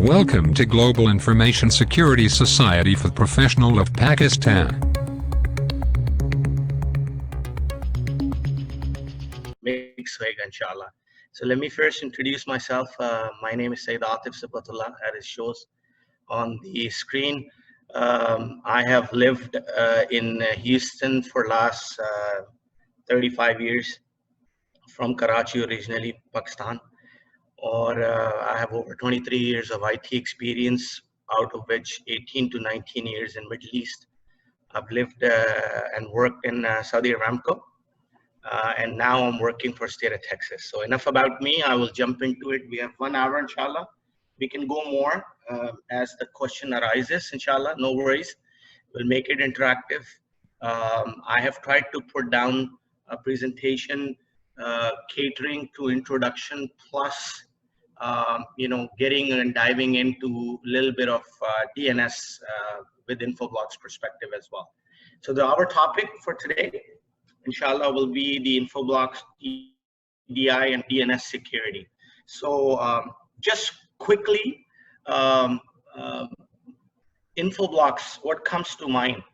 Welcome to Global Information Security Society for Professionals of Pakistan. Inshallah. So let me first introduce myself. My name is Syed Atif Ullah, as it shows on the screen. I have lived in Houston for last 35 years, from Karachi originally, Pakistan. I have over 23 years of IT experience, out of which 18 to 19 years in Middle East. I've lived and worked in Saudi Aramco, and now I'm working for state of Texas. So enough about me, I will jump into it. We have 1 hour, inshallah. We can go more as the question arises, inshallah, no worries. We'll make it interactive. I have tried to put down a presentation catering to introduction plus getting and diving into a little bit of DNS with Infoblox perspective as well. So our topic for today, inshallah, will be the Infoblox DDI and DNS security. So just quickly, Infoblox, what comes to mind?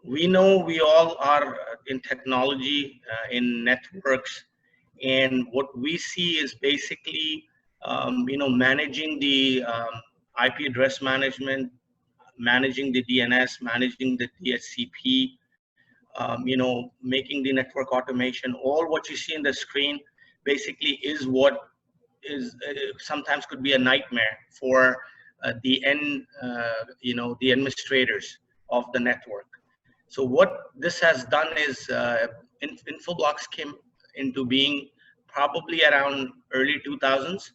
We know we all are in technology, in networks, and what we see is basically, managing the IP address management, managing the DNS, managing the DHCP, making the network automation. All what you see in the screen basically is what is sometimes could be a nightmare for the administrators of the network. So what this has done is Infoblox came into being probably around early 2000s,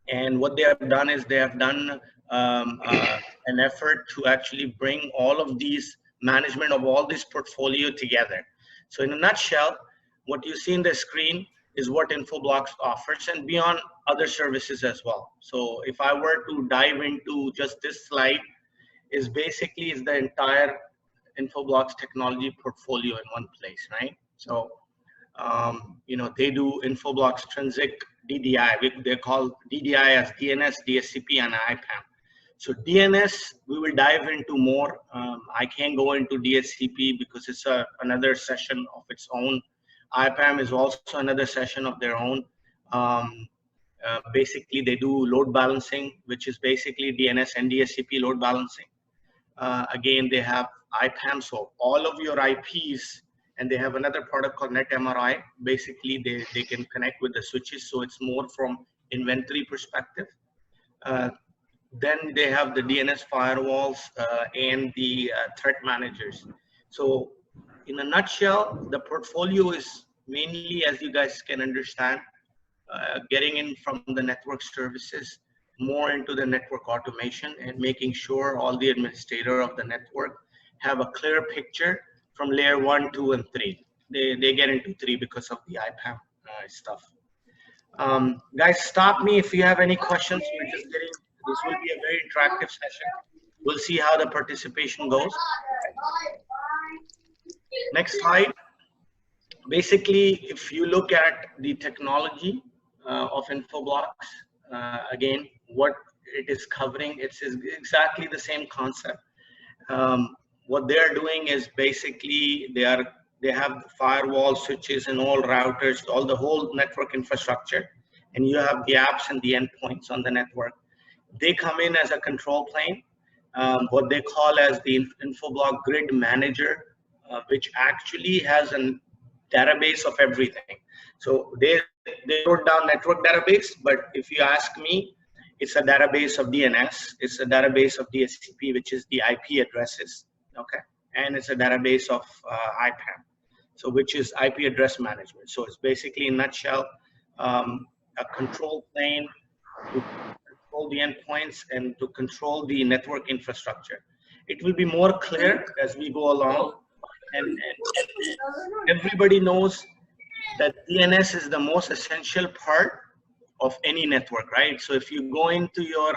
and what they have done is they have done an effort to actually bring all of these management of all this portfolio together. So in a nutshell, what you see in the screen is what Infoblox offers, and beyond other services as well. So if I were to dive into just this slide, is basically is the entire Infoblox technology portfolio in one place, right? So they do Infoblox Trinzic DDI. They call DDI as DNS, DHCP, and IPAM. So DNS, we will dive into more. I can't go into DHCP because it's another session of its own. IPAM is also another session of their own. Basically, they do load balancing, which is basically DNS and DHCP load balancing. Again, they have IPAM, so all of your IPs, and they have another product called NetMRI. Basically, they can connect with the switches, so it's more from inventory perspective. Then they have the DNS firewalls and the threat managers. So in a nutshell, the portfolio is mainly, as you guys can understand, getting in from the network services, more into the network automation, and making sure all the administrator of the network have a clear picture from layer 1, 2, and 3. They get into 3 because of the IPAM stuff. Guys, stop me if you have any questions. We're just getting, this will be a very interactive session. We'll see how the participation goes. Next slide. Basically, if you look at the technology of Infoblox, again, what it is covering, it's exactly the same concept. What they're doing is basically they have firewall switches and all routers, all the whole network infrastructure, and you have the apps and the endpoints on the network. They come in as a control plane, what they call as the Infoblox Grid Manager, which actually has a database of everything. So they wrote down network database, but if you ask me, it's a database of DNS, it's a database of DHCP, which is the IP addresses, okay? And it's a database of IPAM, so which is IP address management. So it's basically, in a nutshell, a control plane to control the endpoints and to control the network infrastructure. It will be more clear as we go along, and everybody knows that DNS is the most essential part of any network, right? So if you go into your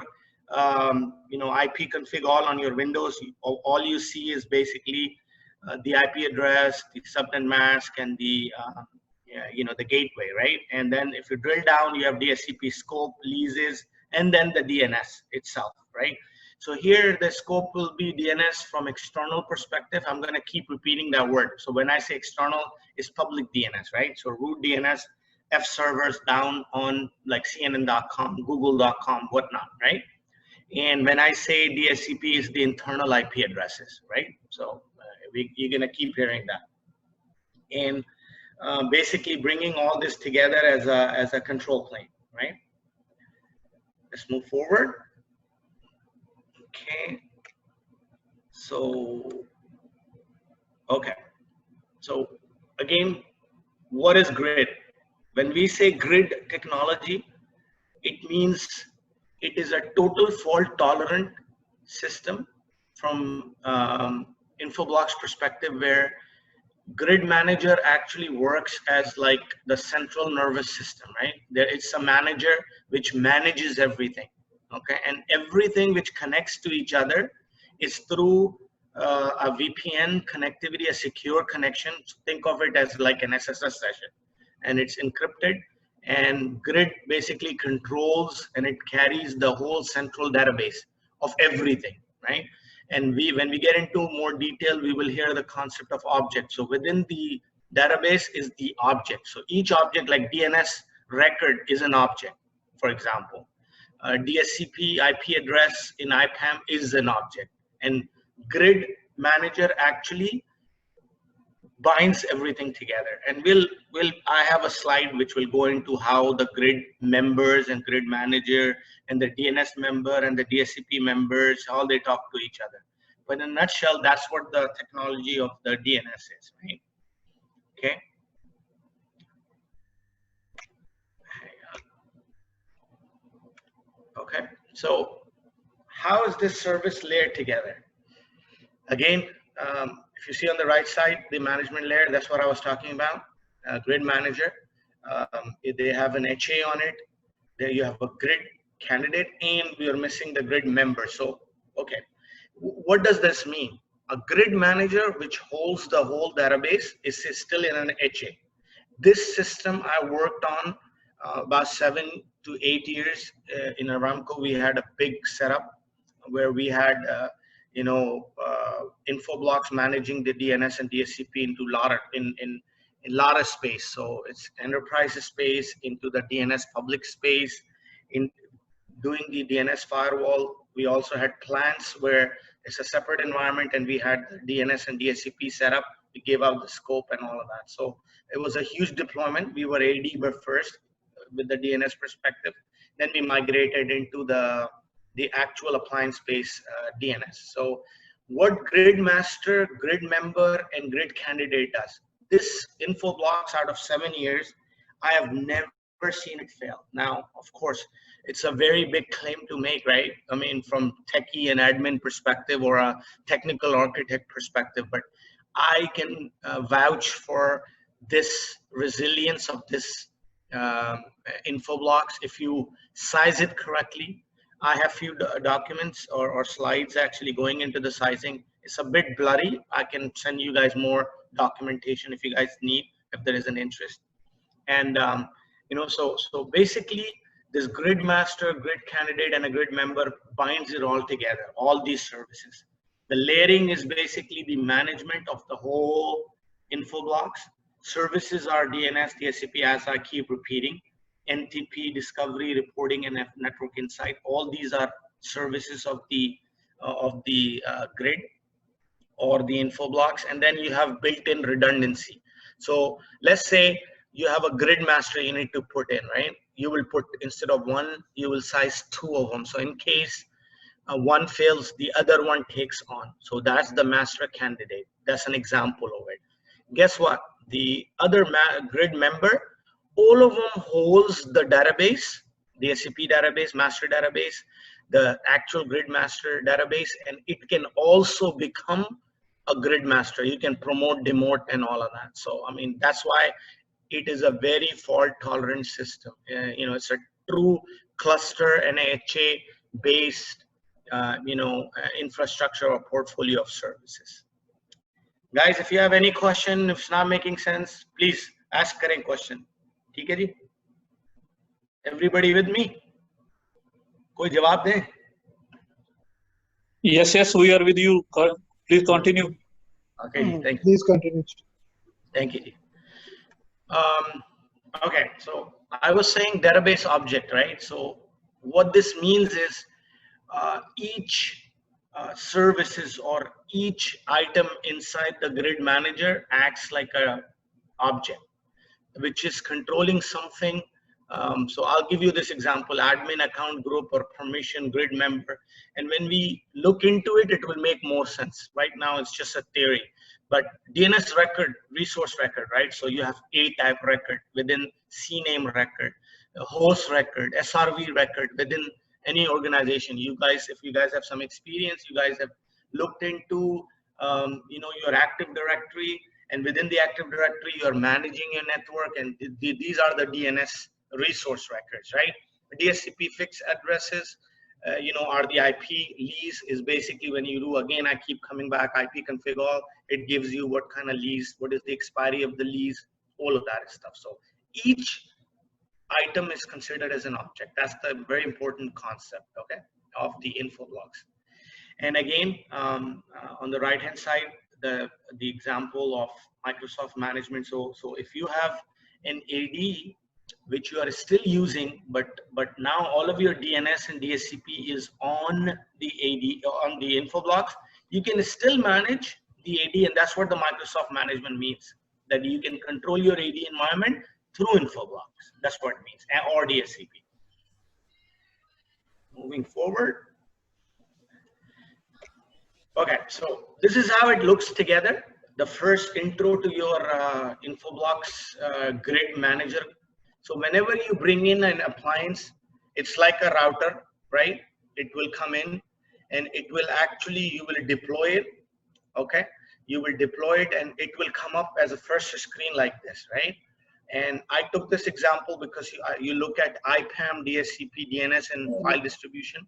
IP config all on your Windows, all you see is basically the IP address, the subnet mask, and the the gateway, right? And then if you drill down, you have DHCP scope, leases, and then the DNS itself, right? So here the scope will be DNS from external perspective. I'm going to keep repeating that word. So when I say external, it's public DNS, right? So root DNS, F servers down on like CNN.com, Google.com, whatnot, right? And when I say DSCP is the internal IP addresses, right? So you're going to keep hearing that. And basically bringing all this together as a control plane, right? Let's move forward. Okay. So, okay. So again, what is grid? When we say grid technology, it means it is a total fault tolerant system from Infoblox perspective, where grid manager actually works as like the central nervous system, right? There is a manager which manages everything, okay? And everything which connects to each other is through a VPN connectivity, a secure connection. Think of it as like an SSS session, and it's encrypted, and grid basically controls and it carries the whole central database of everything, right? And when we get into more detail, we will hear the concept of object. So within the database is the object. So each object, like DNS record, is an object, for example. DSCP IP address in IPAM is an object. And grid manager actually binds everything together. And I have a slide which will go into how the grid members and grid manager and the DNS member and the DSCP members, how they talk to each other. But in a nutshell, that's what the technology of the DNS is, right? Okay. Okay. So how is this service layered together? Again, if you see on the right side, the management layer, that's what I was talking about, grid manager. They have an HA on it. There you have a grid candidate, and we are missing the grid member. So, okay, what does this mean? A grid manager which holds the whole database is still in an HA. This system I worked on about 7 to 8 years in Aramco. We had a big setup where we had Infoblox managing the DNS and DSCP into in lot of space. So it's enterprise space into the DNS public space. In doing the DNS firewall, we also had plants where it's a separate environment, and we had DNS and DSCP set up. We gave out the scope and all of that. So it was a huge deployment. We were AD first with the DNS perspective. Then we migrated into the actual appliance-based DNS. So what grid master, grid member, and grid candidate does, this Infoblox out of 7 years, I have never seen it fail. Now, of course, it's a very big claim to make, right? I mean, from techie and admin perspective or a technical architect perspective, but I can vouch for this resilience of this Infoblox. If you size it correctly, I have few documents or slides actually going into the sizing. It's a bit blurry. I can send you guys more documentation if you guys need, if there is an interest. And so basically this grid master, grid candidate, and a grid member binds it all together, all these services. The layering is basically the management of the whole Infoblox. Services are DNS, DSCP, as I keep repeating, NTP, discovery, reporting, and network insight. All these are services of the grid or the Infoblox. And then you have built-in redundancy. So let's say you have a grid master you need to put in, right? You will put, instead of one, you will size 2 of them. So in case one fails, the other one takes on. So that's the master candidate. That's an example of it. Guess what? The other grid member, all of them holds the database, the SAP database, master database, the actual grid master database, and it can also become a grid master. You can promote, demote, and all of that. So, I mean, that's why it is a very fault tolerant system. It's a true cluster and HA based, infrastructure or portfolio of services. Guys, if you have any question, if it's not making sense, please ask current question. Okay, everybody with me? कोई जवाब दें? Yes, we are with you. Please continue. Okay, thank you. Please continue. Thank you. Okay, so I was saying database object, right? So what this means is each services or each item inside the grid manager acts like a object, which is controlling something. So I'll give you this example: admin account group or permission grid member. And when we look into it, it will make more sense. Right now, it's just a theory. But DNS record, resource record, right? So you have A type record within CNAME record, a host record, SRV record within any organization. You guys, if you guys have some experience, you guys have looked into, your Active Directory, and within the Active Directory, you're managing your network, and these are the DNS resource records, right? DHCP fixed addresses, are the IP. Lease is basically when you do, again, I keep coming back, IP config all, it gives you what kind of lease, what is the expiry of the lease, all of that stuff. So each item is considered as an object. That's the very important concept, okay, of the Infoblox. And again, on the right hand side, the example of Microsoft management. So if you have an AD which you are still using, but now all of your DNS and DHCP is on the AD, on the Infoblox, you can still manage the AD, and that's what the Microsoft management means, that you can control your AD environment through Infoblox. That's what it means, or DHCP. Moving forward. Okay, so this is how it looks together. The first intro to your Infoblox grid manager. So whenever you bring in an appliance, it's like a router, right? It will come in and it will actually, you will deploy it, okay? You will deploy it and it will come up as a first screen like this, right? And I took this example because you look at IPAM, DHCP, DNS, and file distribution.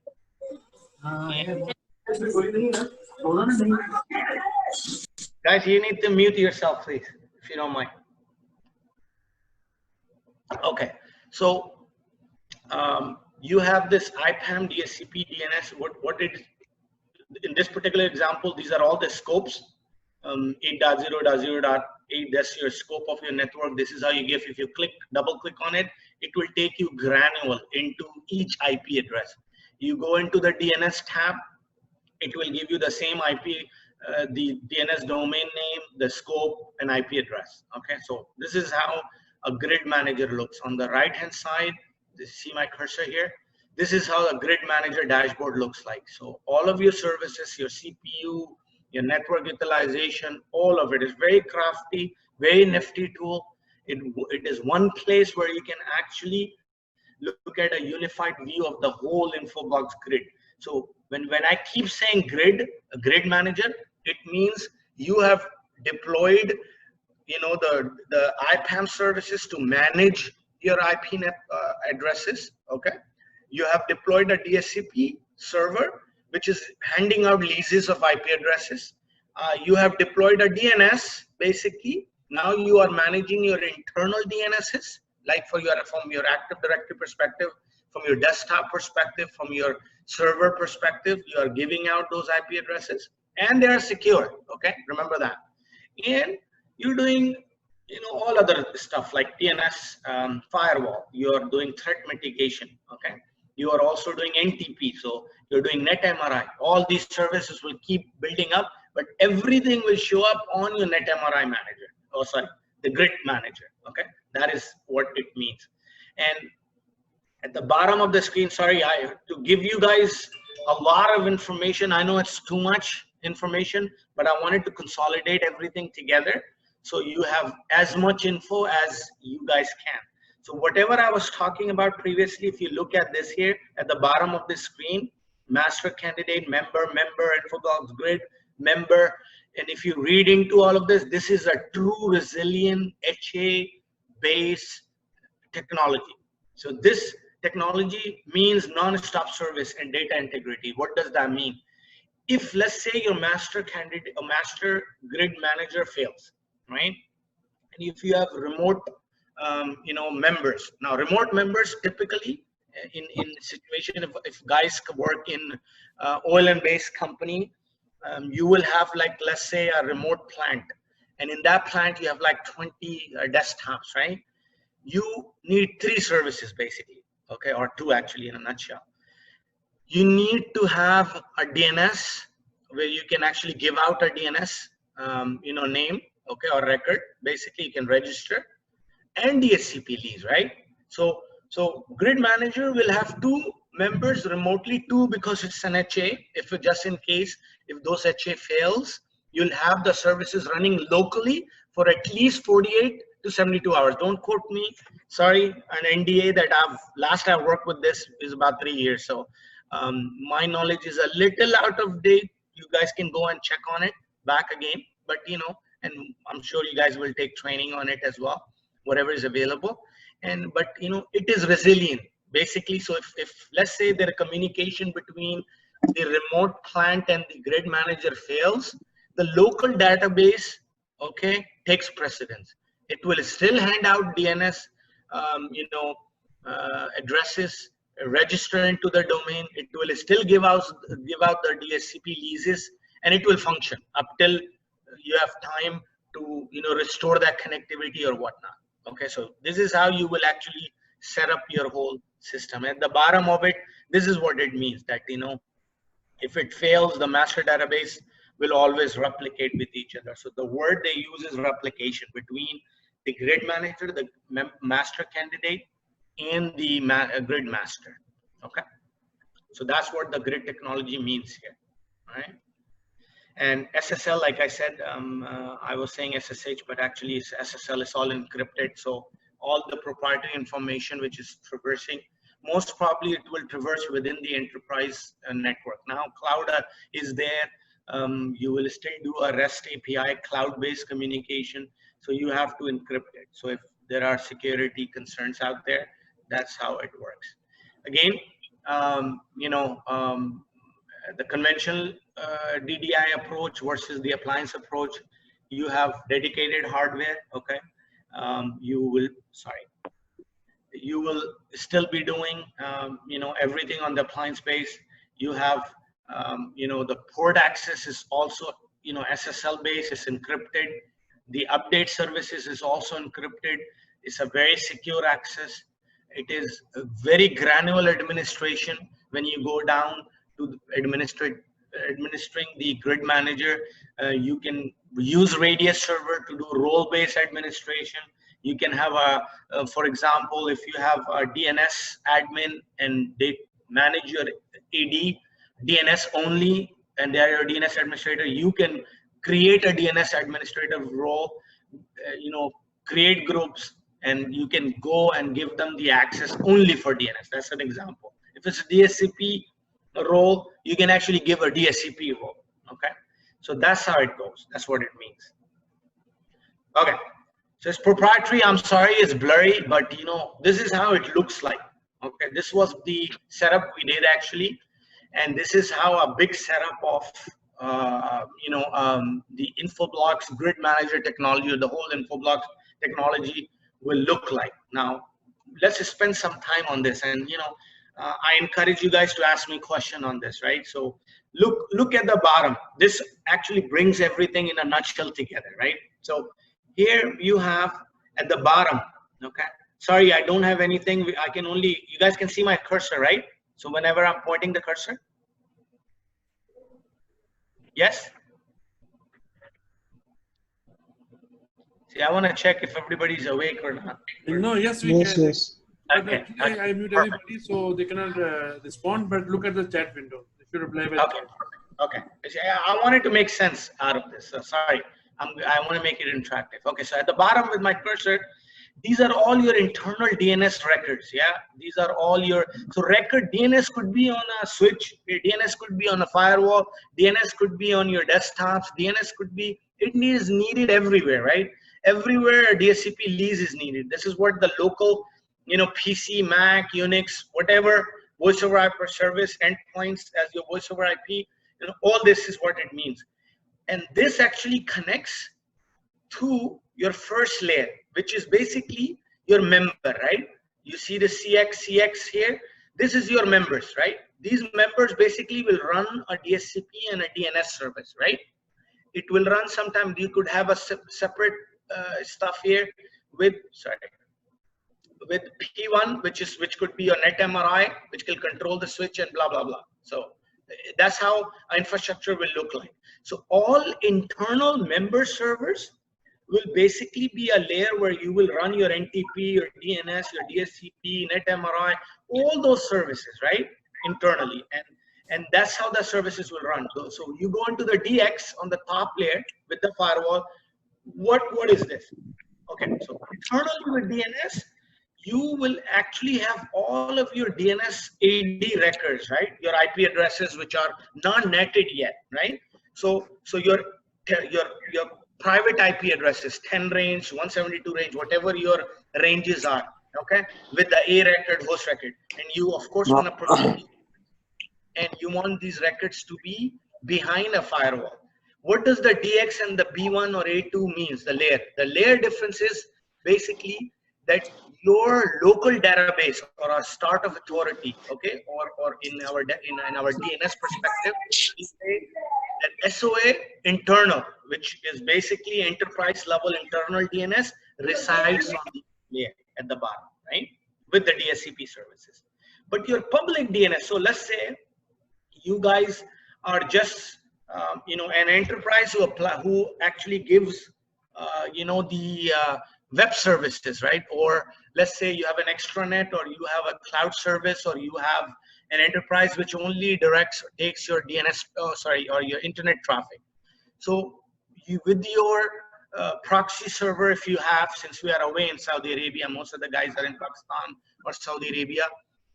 Guys, you need to mute yourself, please, if you don't mind. Okay, so you have this IPAM, DHCP, DNS. What it is, in this particular example, these are all the scopes. 8.0.0.8, that's your scope of your network. This is how you give. If you double click on it, it will take you granular into each IP address. You go into the DNS tab, it will give you the same IP, the DNS domain name, the scope, and IP address. Okay, so this is how a grid manager looks. On the right hand side, see my cursor here, this is how a grid manager dashboard looks like. So all of your services, your CPU, your network utilization, all of it is very crafty, very nifty tool. It is one place where you can actually look at a unified view of the whole Infoblox grid. So when I keep saying grid, a grid manager, it means you have deployed, the IPAM services to manage your IP addresses. Okay, you have deployed a DHCP server which is handing out leases of IP addresses. You have deployed a DNS. Basically, now you are managing your internal DNSs, like from your Active Directory perspective, from your desktop perspective, from your server perspective, you are giving out those IP addresses, and they are secure. Okay, remember that. And you're doing, all other stuff like DNS, firewall. You are doing threat mitigation. Okay, you are also doing NTP. So you're doing NetMRI. All these services will keep building up, but everything will show up on your NetMRI manager. Oh, sorry, the grid manager. Okay, that is what it means. And at the bottom of the screen, sorry, to give you guys a lot of information. I know it's too much information, but I wanted to consolidate everything together so you have as much info as you guys can. So whatever I was talking about previously, if you look at this here at the bottom of the screen, master candidate, member, Infoblox grid, member, and if you read into all of this, this is a true resilient HA-based technology. So this technology means non-stop service and data integrity. What does that mean? If, let's say, your master candidate or master grid manager fails, right? And if you have remote members. Now remote members typically, in situation if guys work in oil and base company, you will have like, let's say, a remote plant, and in that plant you have like 20 desktops, right? You need 3 services basically, okay, or 2 actually in a nutshell. You need to have a DNS where you can actually give out a DNS name, okay, or record. Basically you can register, and DHCP leads, right? So grid manager will have 2 members remotely, 2 because it's an HA. If it, just in case if those HA fails, you'll have the services running locally for at least 48 to 72 hours. Don't quote me, sorry, an NDA that last I worked with this is about 3 years. So my knowledge is a little out of date. You guys can go and check on it back again, but and I'm sure you guys will take training on it as well, whatever is available. But it is resilient basically. So if let's say their communication between the remote plant and the grid manager fails, the local database, okay, takes precedence. It will still hand out DNS addresses, register into the domain. It will still give out the DHCP leases, and it will function up till you have time to restore that connectivity or whatnot. Okay, so this is how you will actually set up your whole system. At the bottom of it, this is what it means, that if it fails, the master database will always replicate with each other. So the word they use is replication between the grid manager, the master candidate, and the grid master. Okay, so that's what the grid technology means here. All right. And SSL, like I said, I was saying SSH, but actually it's SSL is all encrypted. So all the proprietary information which is traversing, most probably it will traverse within the enterprise network. Now cloud is there. You will still do a REST API, cloud-based communication. So you have to encrypt it. So if there are security concerns out there, that's how it works. Again, the conventional DDI approach versus the appliance approach, you have dedicated hardware, okay? You will still be doing, everything on the appliance base. You have, the port access is also, SSL based, is encrypted. The update services is also encrypted. It's a very secure access. It is a very granular administration. When you go down to administering the grid manager, you can use Radius server to do role-based administration. You can have for example, if you have a DNS admin and they manage your AD, DNS only, and they are your DNS administrator, you can create a DNS administrative role, create groups, and you can go and give them the access only for DNS. That's an example. If it's a DHCP role, you can actually give a DHCP role. Okay, so that's how it goes. That's what it means. Okay, so it's proprietary. I'm sorry, it's blurry, but this is how it looks like. Okay, this was the setup we did actually, and this is how a big setup of the Infoblox grid manager technology, or the whole Infoblox technology will look like. Now let's just spend some time on this, and I encourage you guys to ask me a question on this, right? So look at the bottom. This actually brings everything in a nutshell together, right? So here you have at the bottom, okay, sorry, I don't have anything. I can only, you guys can see my cursor, right? So whenever I'm pointing the cursor, yes. See, I want to check if everybody's awake or not. No, yes, we can. Yes. Okay. I mute everybody so they cannot respond, but look at the chat window. If you reply with Okay. I wanted to make sense out of this. So sorry, I want to make it interactive. Okay, so at the bottom with my cursor, these are all your internal DNS records. Yeah, these are all your, so record DNS could be on a switch, DNS could be on a firewall, DNS could be on your desktops, DNS could be, it is needed everywhere, right? Everywhere a DHCP lease is needed. This is what the local, PC, Mac, Unix, whatever, voice over IP service endpoints as your voice over IP, all this is what it means. And this actually connects to your first layer, which is basically your member, right? You see the CX here. This is your members, right? These members basically will run a DSCP and a DNS service, right? It will run sometime. You could have a separate stuff here with, sorry, with P1, which could be your net MRI, which will control the switch and blah, blah, blah. So that's how infrastructure will look like. So all internal member servers will basically be a layer where you will run your NTP, your DNS, your DSCP, net MRI, all those services, right? Internally. And that's how the services will run. So you go into the DX on the top layer with the firewall. What is this? Okay, so internally with DNS, you will actually have all of your DNS AD records, right? Your IP addresses which are not netted yet, right? So your private IP addresses, 10 range, 172 range, whatever your ranges are, okay? With the A record, host record. And you of course want to protect, and you want these records to be behind a firewall. What does the DX and the B1 or A2 means? The layer difference is basically that your local database or a start of authority, okay, or in our DNS perspective, we say that SOA internal, which is basically enterprise level internal DNS, resides on the layer at the bottom, right, with the DSCP services. But your public DNS, so let's say you guys are just an enterprise who actually gives the web services, right? Or let's say you have an extranet, or you have a cloud service, or you have an enterprise which only takes your DNS, or your internet traffic. So with your proxy server, if you have, since we are away in Saudi Arabia, most of the guys are in Pakistan or Saudi Arabia,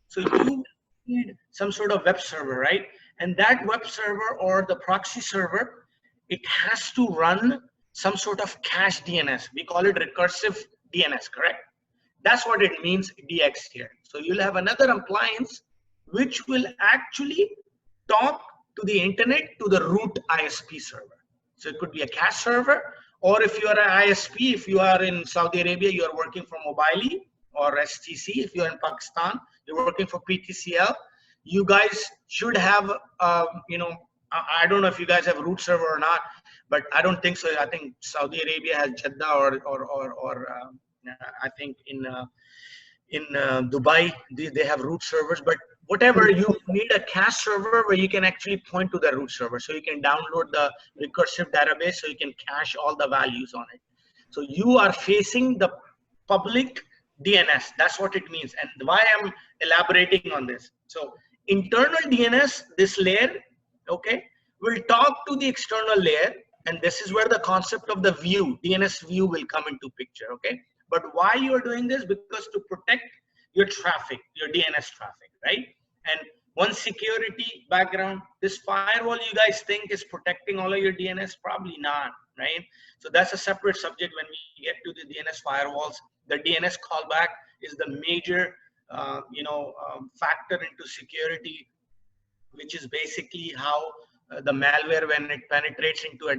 so you need some sort of web server, right? And that web server or the proxy server, it has to run some sort of cache DNS. We call it recursive DNS, correct? That's what it means, DX here. So you'll have another appliance which will actually talk to the internet to the root ISP server. So it could be a cache server, or if you are an ISP, if you are in Saudi Arabia, you are working for Mobile or STC. If you're in Pakistan, you're working for PTCL. You guys should have, I don't know if you guys have a root server or not, but I don't think so. I think Saudi Arabia has Jeddah, or I think in Dubai they have root servers. But whatever, you need a cache server where you can actually point to the root server, so you can download the recursive database, so you can cache all the values on it. So you are facing the public DNS. That's what it means, and why I'm elaborating on this. So internal DNS, this layer, okay, will talk to the external layer, and this is where the concept of the view, DNS view, will come into picture, okay? But why you're doing this? Because to protect your traffic, your DNS traffic, right? And one security background, this firewall you guys think is protecting all of your DNS? Probably not, right? So that's a separate subject when we get to the DNS firewalls. The DNS callback is the major factor into security, which is basically how the malware, when it penetrates into a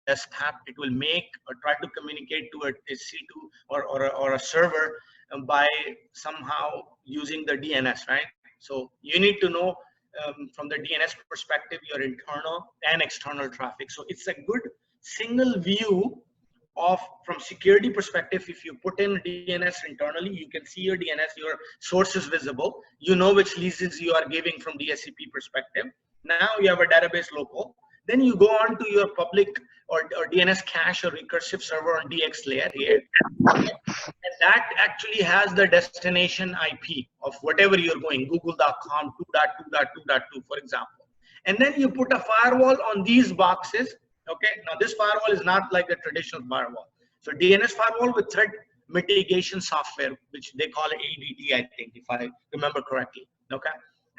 desktop, it will make or try to communicate to a C2 or a server by somehow using the DNS, right? So you need to know from the DNS perspective your internal and external traffic. So it's a good single view of, from security perspective. If you put in DNS internally, you can see your DNS, your source is visible, you know which leases you are giving from DSCP perspective. Now you have a database local, then you go on to your public or DNS cache or recursive server on DX layer here, and that actually has the destination IP of whatever you're going, google.com 2.2.2.2 for example. And then you put a firewall on these boxes. Okay, now this firewall is not like a traditional firewall. So DNS firewall with threat mitigation software, which they call ADT, I think, if I remember correctly. Okay,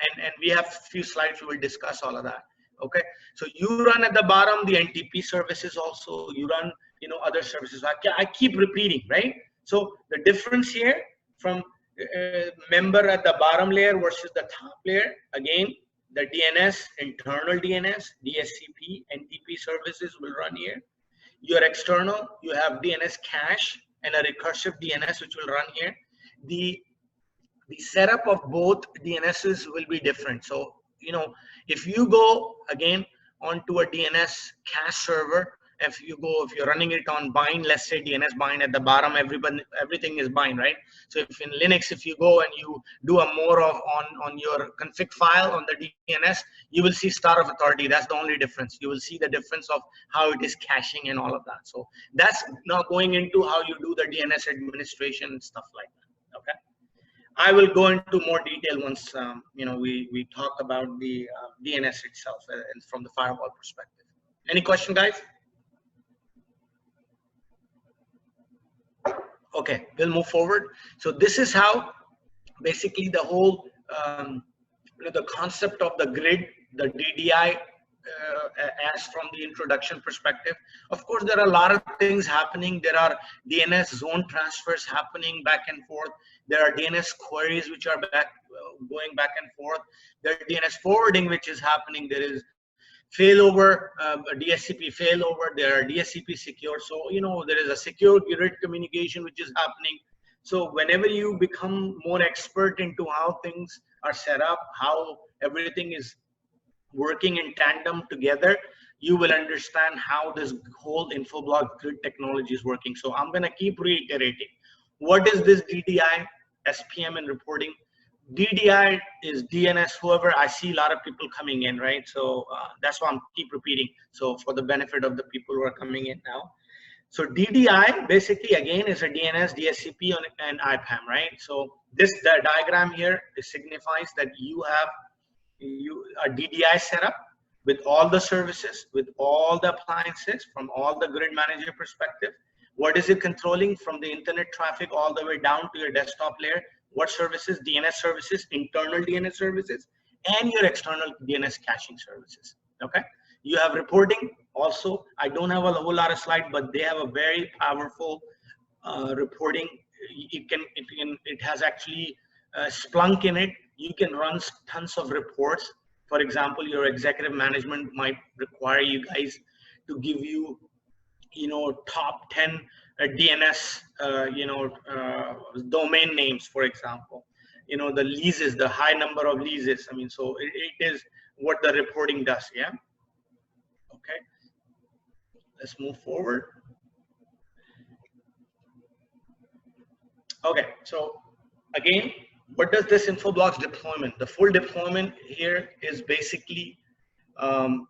and we have a few slides, we will discuss all of that. Okay, so you run at the bottom the NTP services also, you run other services. I keep repeating, right? So the difference here from member at the bottom layer versus the top layer, again, the DNS, internal DNS, DSCP, NTP services will run here. Your external, you have DNS cache and a recursive DNS which will run here. The the setup of both DNSs will be different. So, you know, if you go again onto a DNS cache server, if you're running it on bind, let's say DNS bind at the bottom, everything is bind, right? So if in Linux, if you go and you do a more of on your config file on the DNS, you will see star of authority. That's the only difference. You will see the difference of how it is caching and all of that. So that's now going into how you do the DNS administration and stuff like that. Okay. I will go into more detail once you know, we talk about the DNS itself and from the firewall perspective. Any question, guys? Okay, we'll move forward. So this is how basically the whole you know, the concept of the grid, the DDI, as from the introduction perspective. Of course, there are a lot of things happening. There are DNS zone transfers happening back and forth. There are DNS queries which are going back and forth. There are DNS forwarding which is happening. There is failover, DSCP failover. There are DSCP secure. So, you know, there is a secure grid communication which is happening. So whenever you become more expert into how things are set up, how everything is working in tandem together, you will understand how this whole Infoblox grid technology is working. So I'm going to keep reiterating. What is this DDI, SPM, and reporting? DDI is DNS, whoever. I see a lot of people coming in, right? So that's why I'm keep repeating. So for the benefit of the people who are coming in now. So DDI basically again is a DNS, DSCP, and IPAM, right? So the diagram here signifies that you have a DDI setup with all the services, with all the appliances from all the grid manager perspective. What is it controlling from the internet traffic all the way down to your desktop layer? What services? DNS services, internal DNS services, and your external DNS caching services. Okay. You have reporting also. I don't have a whole lot of slides, but they have a very powerful reporting. It has actually Splunk in it. You can run tons of reports. For example, your executive management might require you guys to give you, you know, top 10 DNS, you know, domain names, for example, you know, the leases, the high number of leases. I mean, so it is what the reporting does. Yeah. Okay. Let's move forward. Okay. So again, what does this Infoblox deployment? The full deployment here is basically,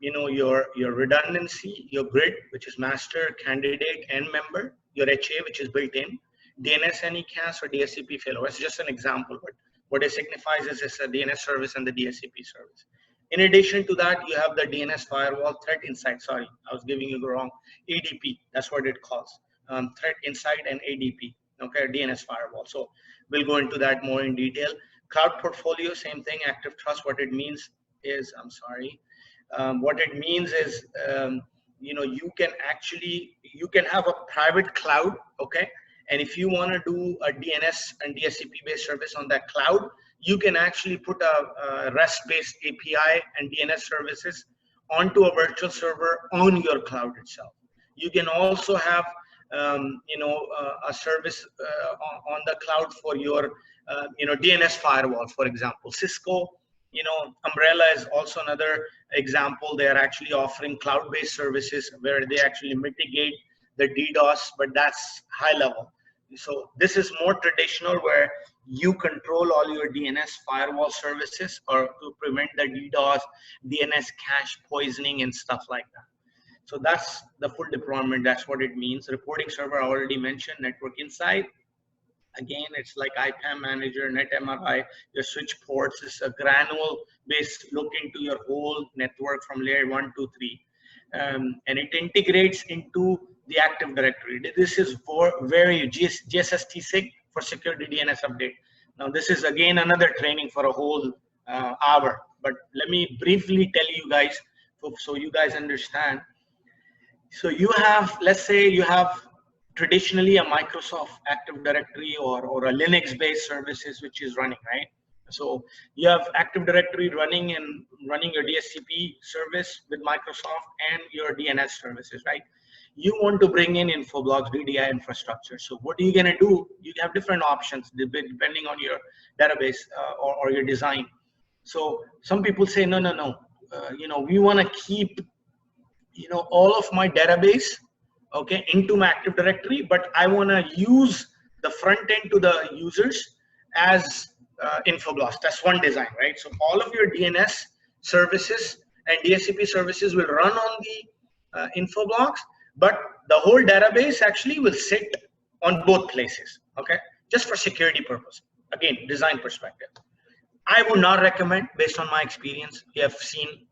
you know, your redundancy, your grid, which is master, candidate, and member, your HA, which is built in, DNS anycast or DSCP failover. It's just an example, but what it signifies is it's a DNS service and the DSCP service. In addition to that, you have the DNS firewall, threat insight. Sorry, I was giving you the wrong ADP. That's what it calls, threat insight and ADP. Okay, DNS firewall. So we'll go into that more in detail. Cloud portfolio, same thing. Active trust. What it means is, I'm sorry. What it means is, you know, you can have a private cloud, okay? And if you want to do a DNS and DSCP based service on that cloud, you can actually put a REST-based API and DNS services onto a virtual server on your cloud itself. You can also have, you know, a service on the cloud for your, you know, DNS firewall, for example. Cisco, you know, Umbrella is also another example. They are actually offering cloud-based services where they actually mitigate the DDoS, but that's high level. So this is more traditional where you control all your DNS firewall services or to prevent the DDoS, DNS cache poisoning and stuff like that. So that's the full deployment. That's what it means. Reporting server, I already mentioned. Network insight. Again, it's like IPAM manager, NetMRI, your switch ports. It's a granular based look into your whole network from layer 1 to 3. And it integrates into the Active Directory. This is for very GSST-SIG for security DNS update. Now, this is again another training for a whole hour, but let me briefly tell you guys so you guys understand. So you have, let's say you have traditionally a Microsoft Active Directory or a Linux-based services which is running, right? So you have Active Directory running your DSCP service with Microsoft and your DNS services, right? you want to bring in Infoblox DDI infrastructure. So what are you going to do? You have different options depending on your database or your design. So some people say, no, we want to keep, all of my database, okay, into my Active Directory, but I want to use the front end to the users as Infoblox. That's one design, right? So all of your DNS services and DHCP services will run on the Infoblox, but the whole database actually will sit on both places, okay? Just for security purpose. Again, design perspective. I would not recommend, based on my experience. We have seen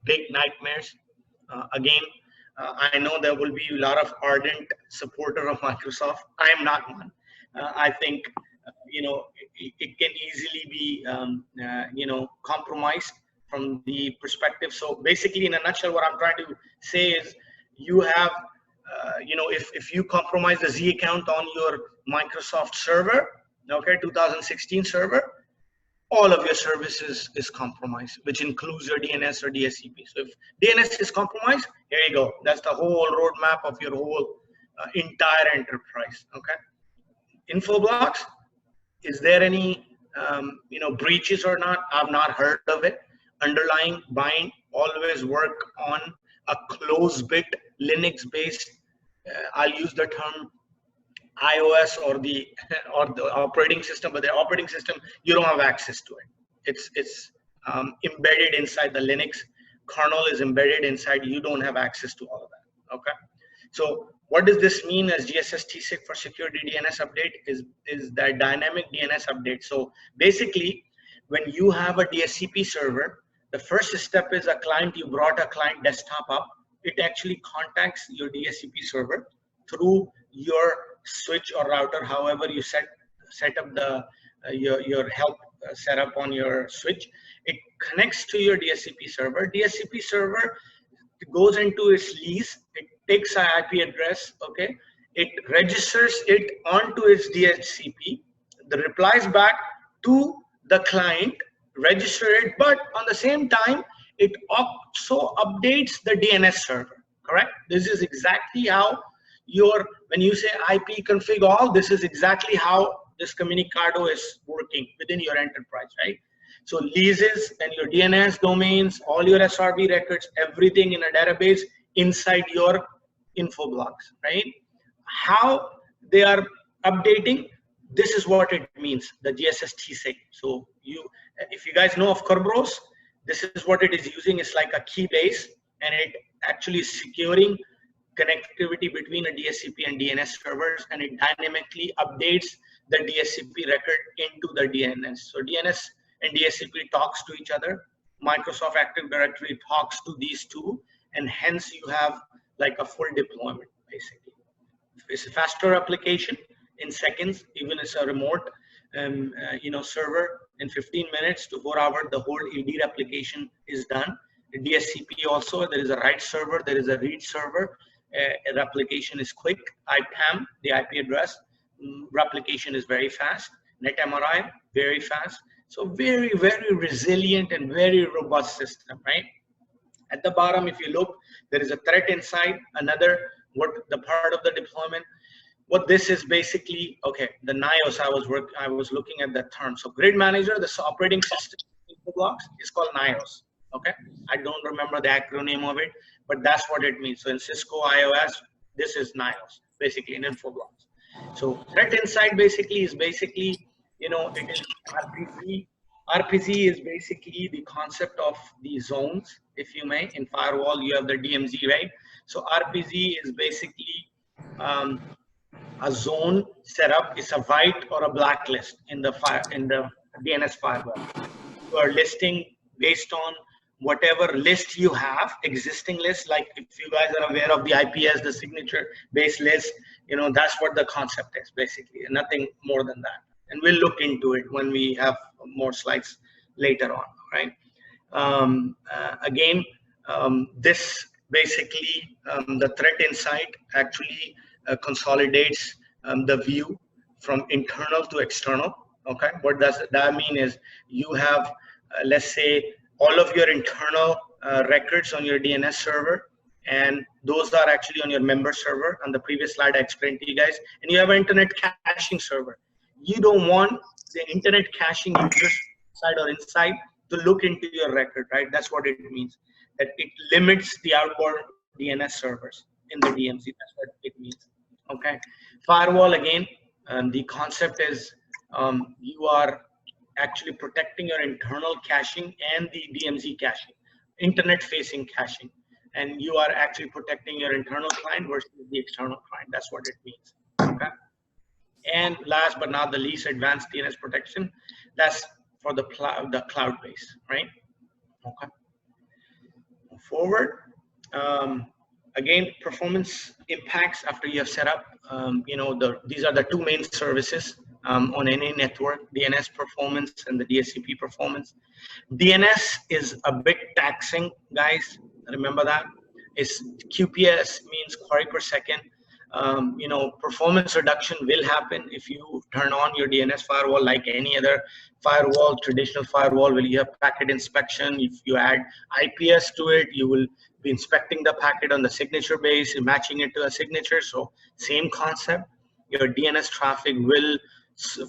big nightmares. I know there will be a lot of ardent supporter of Microsoft. I am not one. I think, it can easily be, compromised from the perspective. So basically, in a nutshell, what I'm trying to say is you have, if you compromise the Z account on your Microsoft server, okay, 2016 server, all of your services is compromised, which includes your DNS or DHCP. So if DNS is compromised, here you go. That's the whole roadmap of your whole entire enterprise, okay? Infoblox, is there any, breaches or not? I've not heard of it. Underlying bind always work on a closed bit Linux-based, I'll use the term iOS or the operating system, but the operating system, you don't have access to it. It's embedded inside the Linux kernel is embedded inside. You don't have access to all of that. Okay. So what does this mean as GSS TSIC for security DNS update is that dynamic DNS update. So basically, when you have a DHCP server, the first step is you brought a client desktop up. It actually contacts your DHCP server through your switch or router, however you set up the your help setup on your switch. It connects to your DHCP server. DHCP server goes into its lease. It takes an IP address, okay? It registers it onto its DHCP. The replies back to the client, register it, but on the same time, it also updates the DNS server, correct? This is exactly how when you say IP config all, this is exactly how this Communicado is working within your enterprise, right? So leases and your DNS domains, all your SRV records, everything in a database inside your Infoblox, right? How they are updating, this is what it means, the GSS TSIC. So if you guys know of Kerberos, this is what it is using. It's like a key base, and it actually is securing connectivity between a DHCP and DNS servers, and it dynamically updates the DHCP record into the DNS. So DNS and DHCP talks to each other. Microsoft Active Directory talks to these two, and hence you have like a full deployment, basically. It's a faster application in seconds, even it's a remote server. In 15 minutes to 4 hours, the whole ED replication is done. The DHCP also, there is a write server, there is a read server. Replication is quick. IPAM, the IP address, replication is very fast. NetMRI, very fast. So very, very resilient and very robust system, right? At the bottom, if you look, there is a threat inside, the part of the deployment. What this is basically, okay, the NIOS, I was looking at that term. So grid manager, this operating system Infoblox is called NIOS, okay? I don't remember the acronym of it, but that's what it means. So in Cisco iOS, this is NIOS, basically in Infoblox. So threat inside basically is it is RPZ. RPZ is basically the concept of the zones, if you may. In firewall, you have the DMZ, right? So RPZ is basically a zone setup. Is a white or a black list in the DNS firewall. You are listing based on whatever list you have, existing list. Like if you guys are aware of the IPS, the signature based list, that's what the concept is basically, and nothing more than that. And we'll look into it when we have more slides later on, right? This basically, the threat insight actually consolidates the view from internal to external, okay? What does that mean is you have, let's say, all of your internal records on your DNS server, and those are actually on your member server. On the previous slide, I explained to you guys. And you have an internet caching server. You don't want the internet caching users side or inside to look into your record, right? That's what it means. That it limits the outbound DNS servers in the DMZ. That's what it means. Okay. Firewall, again, the concept is you are actually protecting your internal caching and the DMZ caching, internet-facing caching, and you are actually protecting your internal client versus the external client. That's what it means. Okay. And last but not the least, advanced DNS protection. That's for the cloud base, right? Okay. Move forward. Again, performance impacts after you have set up. These are the two main services on any network: DNS performance and the DSCP performance. DNS is a bit taxing, guys. Remember that. It's QPS means query per second. Performance reduction will happen if you turn on your DNS firewall like any other firewall, traditional firewall, where you have packet inspection. If you add IPS to it, you will be inspecting the packet on the signature base and matching it to a signature. So same concept. Your DNS traffic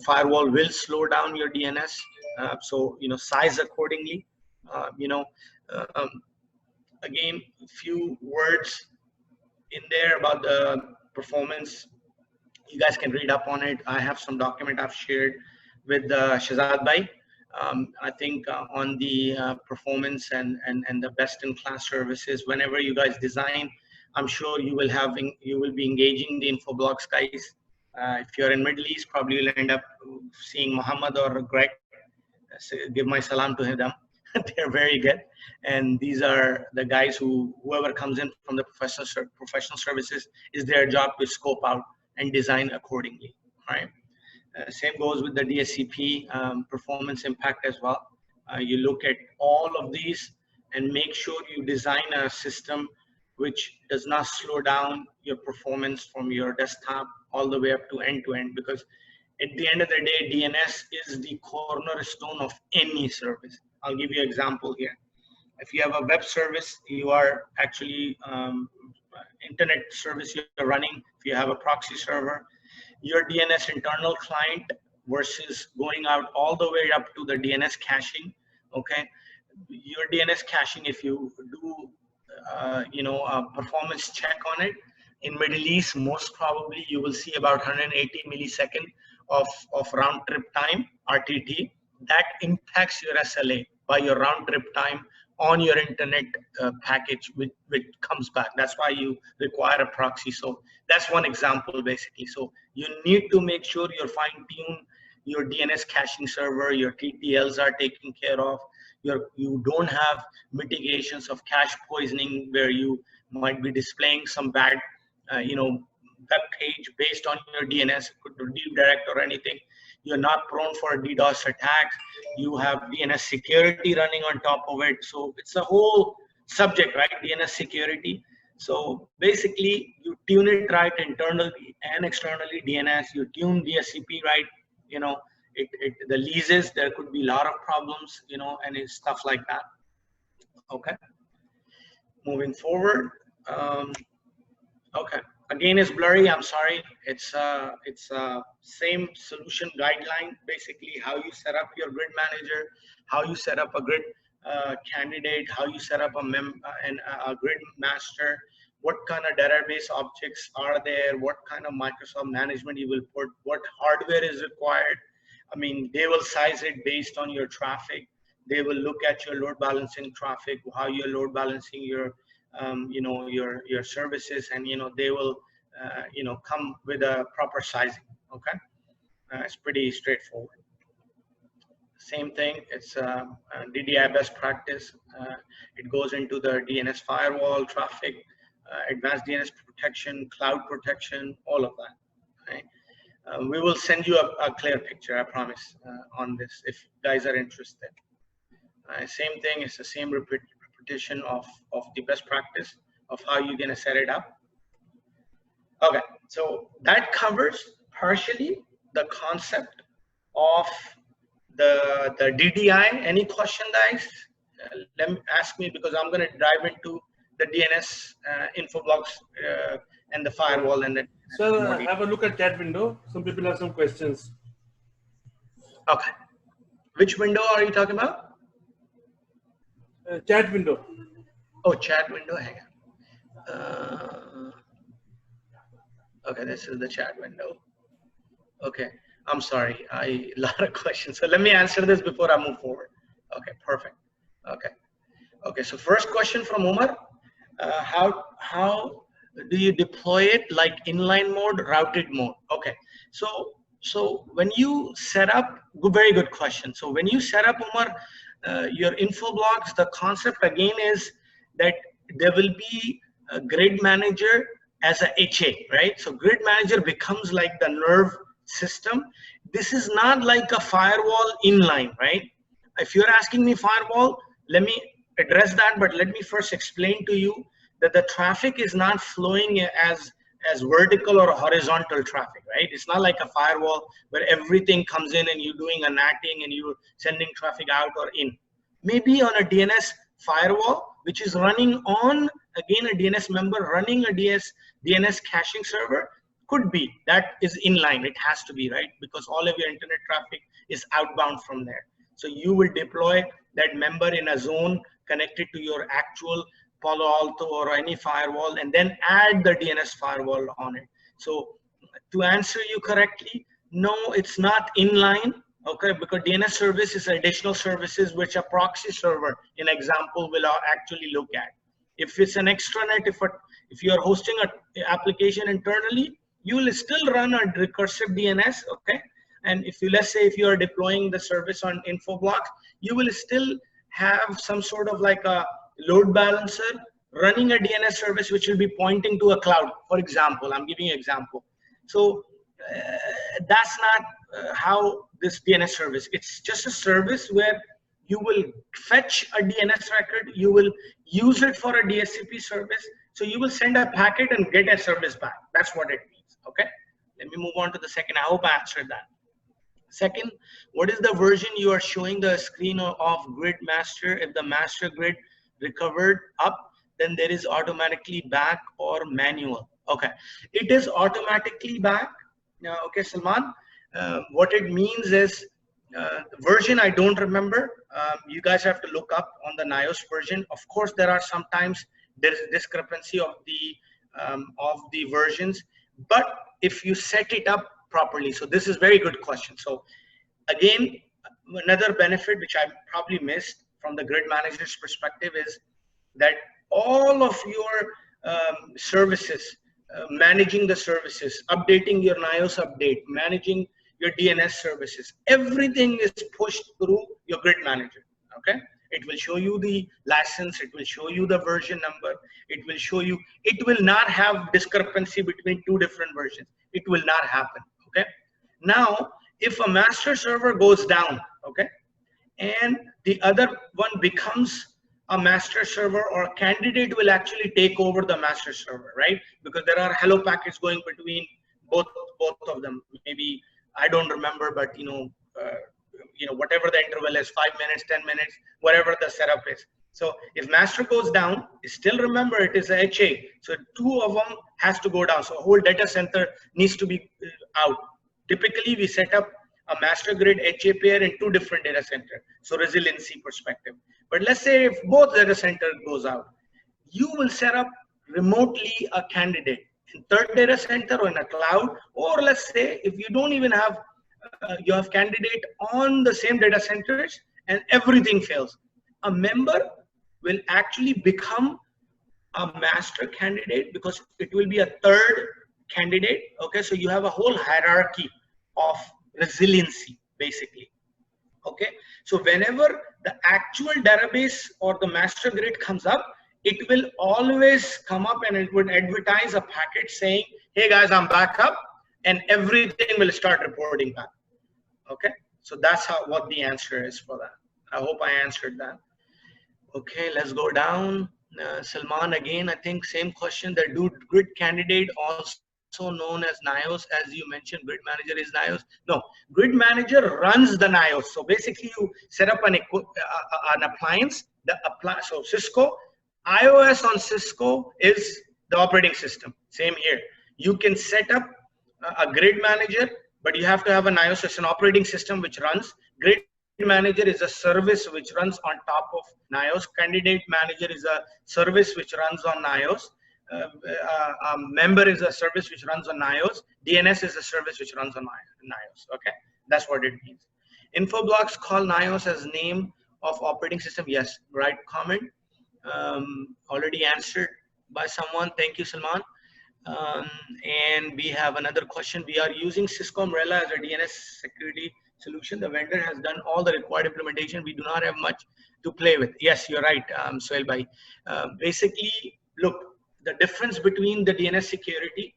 firewall will slow down your DNS. Size accordingly. Again, a few words in there about the performance. You guys can read up on it. I have some document I've shared with Shahzad Bhai. I think on the performance and the best-in-class services. Whenever you guys design, I'm sure you will be engaging the Infoblox guys. If you're in Middle East, probably you'll end up seeing Muhammad or Greg. So give my salam to them. They're very good, and these are the guys whoever comes in from the professional services, is their job to scope out and design accordingly. Right. Same goes with the DSCP performance impact as well. You look at all of these and make sure you design a system which does not slow down your performance from your desktop all the way up to end, because at the end of the day, DNS is the cornerstone of any service. I'll give you an example here. If you have a web service, you are actually internet service you're running. If you have a proxy server, your DNS internal client versus going out all the way up to the DNS caching. Okay, your DNS caching, if you do a performance check on it in Middle East, most probably you will see about 180 millisecond of round trip time, RTT. That impacts your SLA by your round trip time on your internet package, which comes back. That's why you require a proxy. So that's one example, basically. So you need to make sure you're fine-tune your DNS caching server, your TTLs are taken care of. You don't have mitigations of cache poisoning where you might be displaying some bad, web page based on your DNS, could redirect or anything. You're not prone for DDoS attacks. You have DNS security running on top of it. So it's a whole subject, right? DNS security. So basically, you tune it right internally and externally. DNS, you tune DSCP right. The leases, there could be a lot of problems, and it's stuff like that. Okay. Moving forward. Okay. Again, it's blurry. I'm sorry. It's same solution guideline. Basically, how you set up your grid manager, how you set up a grid candidate, how you set up a grid master, what kind of database objects are there, what kind of Microsoft management you will put, what hardware is required. I mean, they will size it based on your traffic. They will look at your load balancing traffic, how you're load balancing your your services, and they will come with a proper sizing. Okay, it's pretty straightforward. Same thing, it's DDI best practice. It goes into the DNS firewall, traffic, advanced DNS protection, cloud protection, all of that. Right? We will send you a clear picture, I promise, on this if you guys are interested. Same thing, it's the same repetition of the best practice of how you're going to set it up. Okay, so that covers partially the concept of the DDI. Any question, guys? Let me ask me, because I'm going to dive into the DNS, Infoblox, and the firewall, and the. Sir, have a look at chat window. Some people have some questions. Okay. Which window are you talking about? Chat window. Oh, chat window. Hang on. Okay, this is the chat window. Okay, I'm sorry. A lot of questions. So let me answer this before I move forward. Okay, perfect. Okay. Okay, so first question from Umar. How do you deploy it, like inline mode, routed mode? Okay, so when you set up, very good question. So when you set up, Umar, your Infoblox, the concept again is that there will be a grid manager as a HA, right? So grid manager becomes like the nerve system. This is not like a firewall inline, right? If you're asking me firewall, let me address that, but let me first explain to you that the traffic is not flowing as vertical or horizontal traffic, right? It's not like a firewall where everything comes in and you're doing a natting and you're sending traffic out or in. Maybe on a DNS firewall, which is running on, again, a DNS member running a DNS caching server, could be. That is inline. It has to be, right? Because all of your internet traffic is outbound from there. So you will deploy that member in a zone connected to your actual Palo Alto or any firewall, and then add the DNS firewall on it. So to answer you correctly, no, it's not inline, okay, because DNS service is additional services which a proxy server, in example, will actually look at. If it's an extranet, if you are hosting an application internally, you will still run a recursive DNS, okay? And if you, let's say, if you are deploying the service on Infoblox, you will still have some sort of like a load balancer running a DNS service which will be pointing to a cloud, for example. I'm giving you an example. So that's not how this DNS service, it's just a service where you will fetch a DNS record, you will use it for a DHCP service, so you will send a packet and get a service back. That's what it means, okay? Let me move on to the second. I hope I answered that. Second, what is the version you are showing the screen of grid master? If the master grid recovered up, then there is automatically back or manual. Okay, it is automatically back. Okay, Salman, what it means is version I don't remember. You guys have to look up on the NIOS version. Of course, there are sometimes there is discrepancy of the versions, but if you set it up properly, so this is very good question. So again, another benefit which I probably missed from the grid manager's perspective is that all of your services, managing the services, updating your NIOS update, managing your DNS services, everything is pushed through your grid manager, okay? It will show you the license, it will show you the version number, it will show you, it will not have discrepancy between two different versions. It will not happen, okay? Now, if a master server goes down, okay, and the other one becomes a master server, or a candidate will actually take over the master server, right? Because there are hello packets going between both of them. Maybe, I don't remember, but whatever the interval is, 5 minutes, 10 minutes, whatever the setup is. So if master goes down, still remember it is a HA. So two of them has to go down. So a whole data center needs to be out. Typically, we set up a master grid HA pair in two different data centers. So resiliency perspective. But let's say if both data center goes out, you will set up remotely a candidate in third data center or in a cloud, or let's say if you don't even have, you have candidate on the same data centers and everything fails. A member will actually become a master candidate because it will be a third candidate. Okay, so you have a whole hierarchy of resiliency basically. Okay, so whenever the actual database or the master grid comes up, it will always come up and it would advertise a packet saying, hey guys, I'm back up, and everything will start reporting back. Okay, so that's what the answer is for that. I hope I answered that. Okay, let's go down. Salman again, I think same question. The grid candidate, also known as NIOS, as you mentioned, grid manager is NIOS. No, grid manager runs the NIOS. So basically you set up an appliance, so Cisco, iOS on Cisco is the operating system. Same here. You can set up a grid manager, but you have to have an iOS as an operating system which runs. Grid manager is a service which runs on top of iOS. Candidate manager is a service which runs on iOS. Member is a service which runs on iOS. DNS is a service which runs on iOS. Okay, that's what it means. Infoblox call iOS as name of operating system. Yes, right comment. Already answered by someone. Thank you, Salman. And we have another question. We are using Cisco Umbrella as a DNS security solution. The vendor has done all the required implementation. We do not have much to play with. Yes, you're right, Sohail Bhai. Basically, look, the difference between the DNS security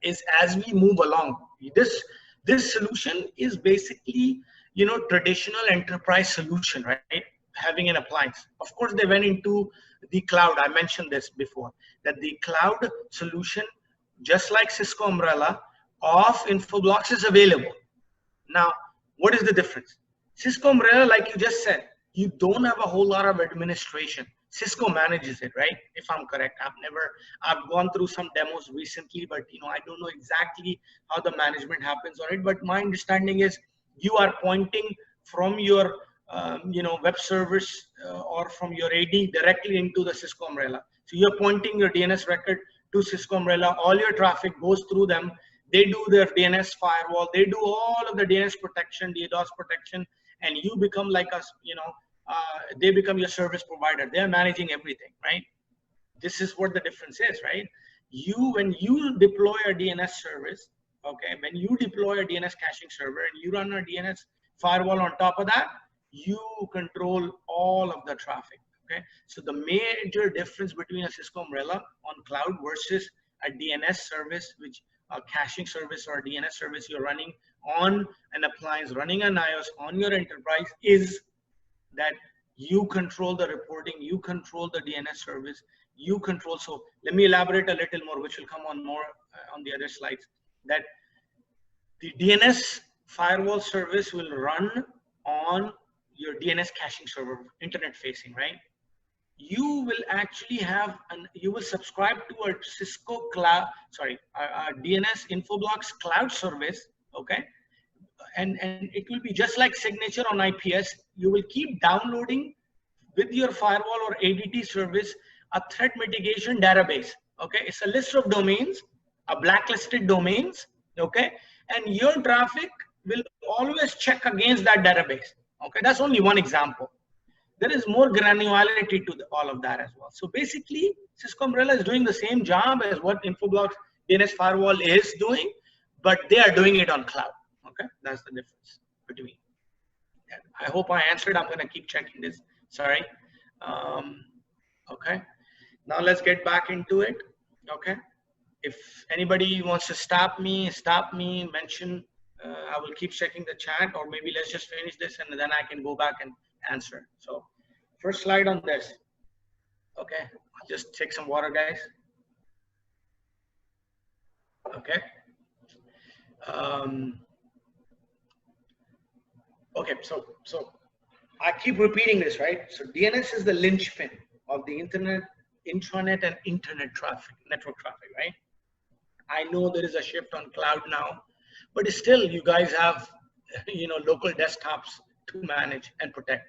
is as we move along. This solution is basically, you know, traditional enterprise solution, right? Having an appliance. Of course, they went into the cloud. I mentioned this before, that the cloud solution, just like Cisco Umbrella of Infoblox, is available. Now, what is the difference? Cisco Umbrella, like you just said, you don't have a whole lot of administration. Cisco manages it, right? If I'm correct. I've gone through some demos recently, but you know, I don't know exactly how the management happens on it. But my understanding is you are pointing from your you know, web service or from your AD directly into the Cisco Umbrella. So you're pointing your DNS record to Cisco Umbrella. All your traffic goes through them. They do their DNS firewall. They do all of the DNS protection, DDoS protection, and you become like us, you know, they become your service provider. They're managing everything, right? This is what the difference is, right? When you deploy a DNS service, okay, when you deploy a DNS caching server and you run a DNS firewall on top of that, you control all of the traffic, okay? So the major difference between a Cisco Umbrella on cloud versus a DNS service, which a caching service or a DNS service you're running on an appliance, running an iOS on your enterprise, is that you control the reporting, you control the DNS service, you control. So let me elaborate a little more, which will come on more on the other slides, that the DNS firewall service will run on your DNS caching server, internet facing, right? You will actually have you will subscribe to a Cisco cloud, sorry, a DNS Infoblox cloud service, okay? And it will be just like signature on IPS. You will keep downloading with your firewall or ADT service a threat mitigation database, okay? It's a list of domains, a blacklisted domains, okay? And your traffic will always check against that database, okay? That's only one example. There is more granularity to all of that as well. So basically, Cisco Umbrella is doing the same job as what Infoblox DNS Firewall is doing, but they are doing it on cloud. Okay, that's the difference between. I hope I answered. I'm going to keep checking this. Sorry. Okay. Now let's get back into it. Okay. If anybody wants to stop me, mention. I will keep checking the chat, or maybe let's just finish this and then I can go back and answer. So first slide on this. Okay, I'll just take some water, guys. Okay. Okay, so I keep repeating this, right? So DNS is the linchpin of the internet, intranet and internet traffic, network traffic, right? I know there is a shift on cloud now, but still you guys have, you know, local desktops to manage and protect.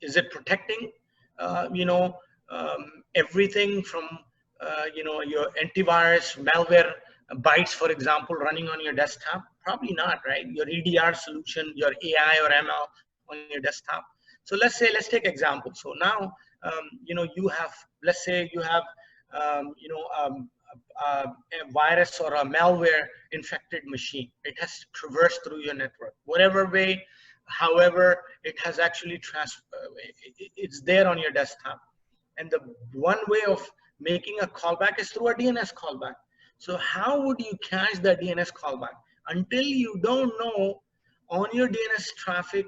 Is it protecting, you know, everything from, you know, your antivirus, malware, bytes, for example, running on your desktop? Probably not, right? Your EDR solution, your AI or ML on your desktop. So let's take example. So now, you know, you have, let's say you have, you know, a virus or a malware infected machine. It has traversed through your network, whatever way, however, it has actually it's there on your desktop. And the one way of making a callback is through a DNS callback. So how would you catch the DNS callback? Until you don't know on your DNS traffic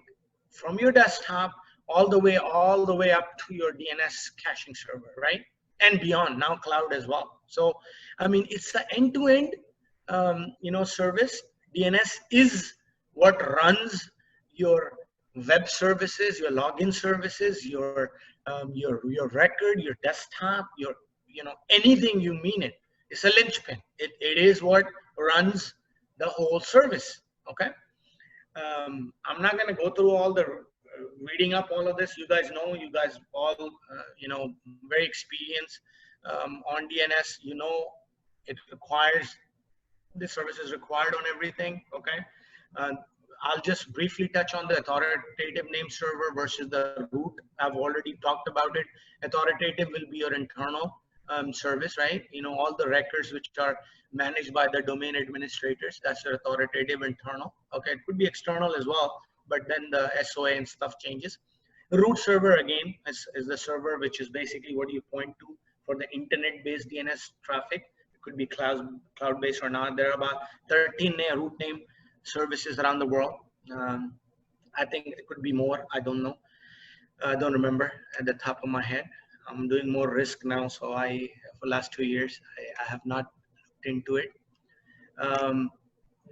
from your desktop all the way up to your DNS caching server, right? And beyond, now cloud as well. So, I mean, it's an end-to-end, you know, service. DNS is what runs your web services, your login services, your your record, your desktop, your anything you mean it. It's a linchpin. It is what runs the whole service. Okay. I'm not going to go through all the reading up all of this. You guys know. You guys all very experienced on DNS. It requires, the service is required on everything. Okay. I'll just briefly touch on the authoritative name server versus the root. I've already talked about it. Authoritative will be your internal service, right? All the records which are managed by the domain administrators, that's your authoritative internal. Okay, it could be external as well, but then the SOA and stuff changes. The root server, again, is the server which is basically what you point to for the internet-based DNS traffic. It could be cloud-based or not. There are about 13 root name services around the world. I think it could be more. I don't know. I don't remember at the top of my head. I'm doing more risk now, so for the last 2 years, I have not looked into it.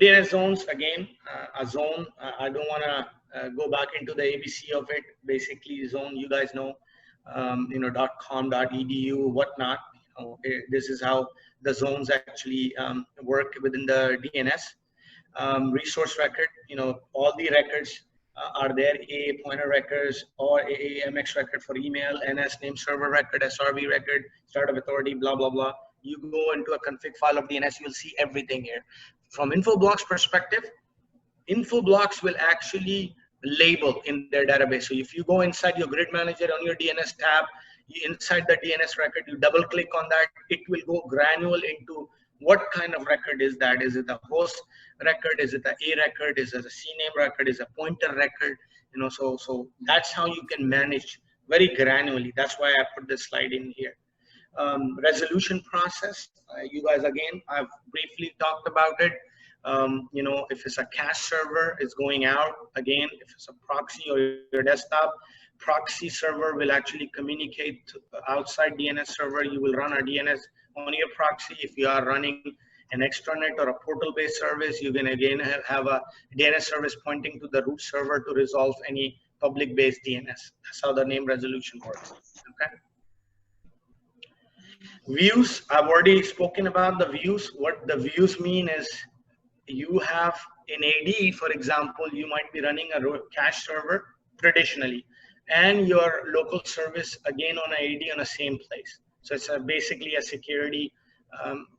DNS zones, again, a zone. I don't want to go back into the ABC of it. Basically, zone, you guys know, .com, .edu, whatnot. This is how the zones actually work within the DNS. Resource record, all the records are there, AA pointer records or AAMX record for email, NS name server record, SRV record, start of authority, blah, blah, blah. You go into a config file of DNS, you'll see everything here. From Infoblox perspective, Infoblox will actually label in their database. So if you go inside your grid manager on your DNS tab, inside the DNS record, you double click on that, it will go granular into what kind of record is that? Is it a host record? Is it a record? Is it a CNAME record? Is it a pointer record? So that's how you can manage very granularly. That's why I put this slide in here. Resolution process. You guys, again, I've briefly talked about it. If it's a cache server, it's going out. Again, if it's a proxy or your desktop, proxy server will actually communicate to outside DNS server. You will run a DNS on your proxy. If you are running an extranet or a portal-based service, you can again have a DNS service pointing to the root server to resolve any public-based DNS. That's how the name resolution works. Okay. Views, I've already spoken about the views. What the views mean is you have in AD, for example, you might be running a cache server traditionally, and your local service again on AD on the same place. So it's basically a security,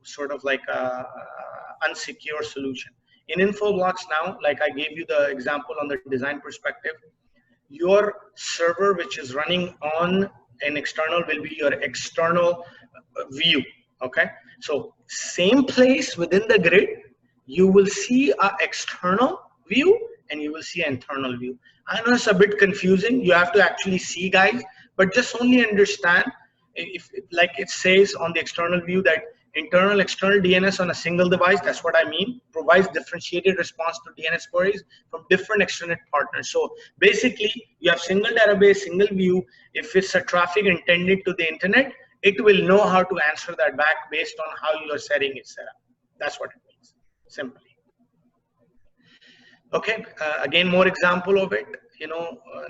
sort of like a unsecure solution. In Infoblox now, like I gave you the example on the design perspective, your server which is running on an external will be your external view. Okay, so same place within the grid, you will see an external view and you will see an internal view. I know it's a bit confusing. You have to actually see, guys, but just only understand, if like it says on the external view that internal external DNS on a single device, that's what I mean, provides differentiated response to DNS queries from different external partners. So basically you have single database, single view. If it's a traffic intended to the internet, it will know how to answer that back based on how your setting is set up. That's what it means, simply. Okay, again, more example of it.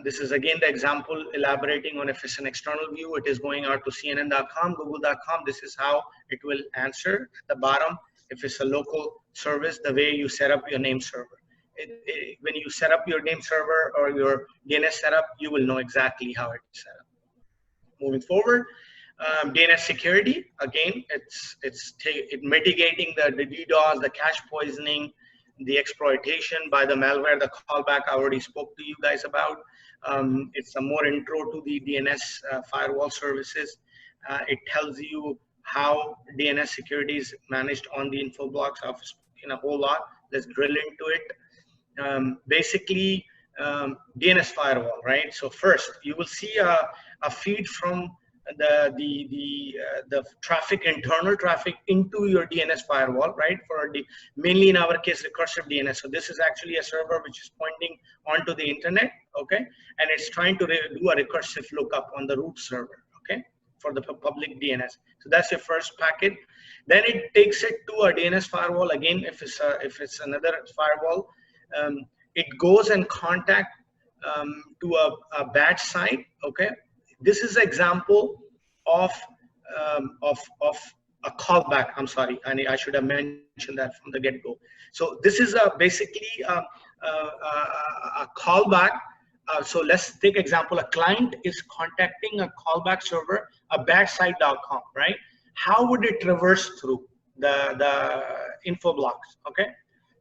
This is again the example elaborating on if it's an external view, it is going out to CNN.com, Google.com. This is how it will answer at the bottom. If it's a local service, the way you set up your name server. When you set up your name server or your DNS setup, you will know exactly how it's set up. Moving forward, DNS security. Again, it's mitigating the DDoS, the cache poisoning, the exploitation by the malware, the callback I already spoke to you guys about. It's a more intro to the DNS firewall services. It tells you how DNS security is managed on the Infoblox. I've spoken a whole lot. Let's drill into it. Basically, DNS firewall, right? So first, you will see a feed from the traffic, internal traffic into your DNS firewall, right? For the mainly in our case recursive DNS. So this is actually a server which is pointing onto the internet, okay? And it's trying to do a recursive lookup on the root server, okay? For the public DNS. So that's your first packet. Then it takes it to a DNS firewall. Again, if it's another firewall, it goes and contact to a batch site, okay? this is an example of a callback. I'm sorry, I should have mentioned that from the get-go. So this is basically a callback. So let's take example. A client is contacting a callback server, a badsite.com, right? How would it traverse through the Infoblox? Okay.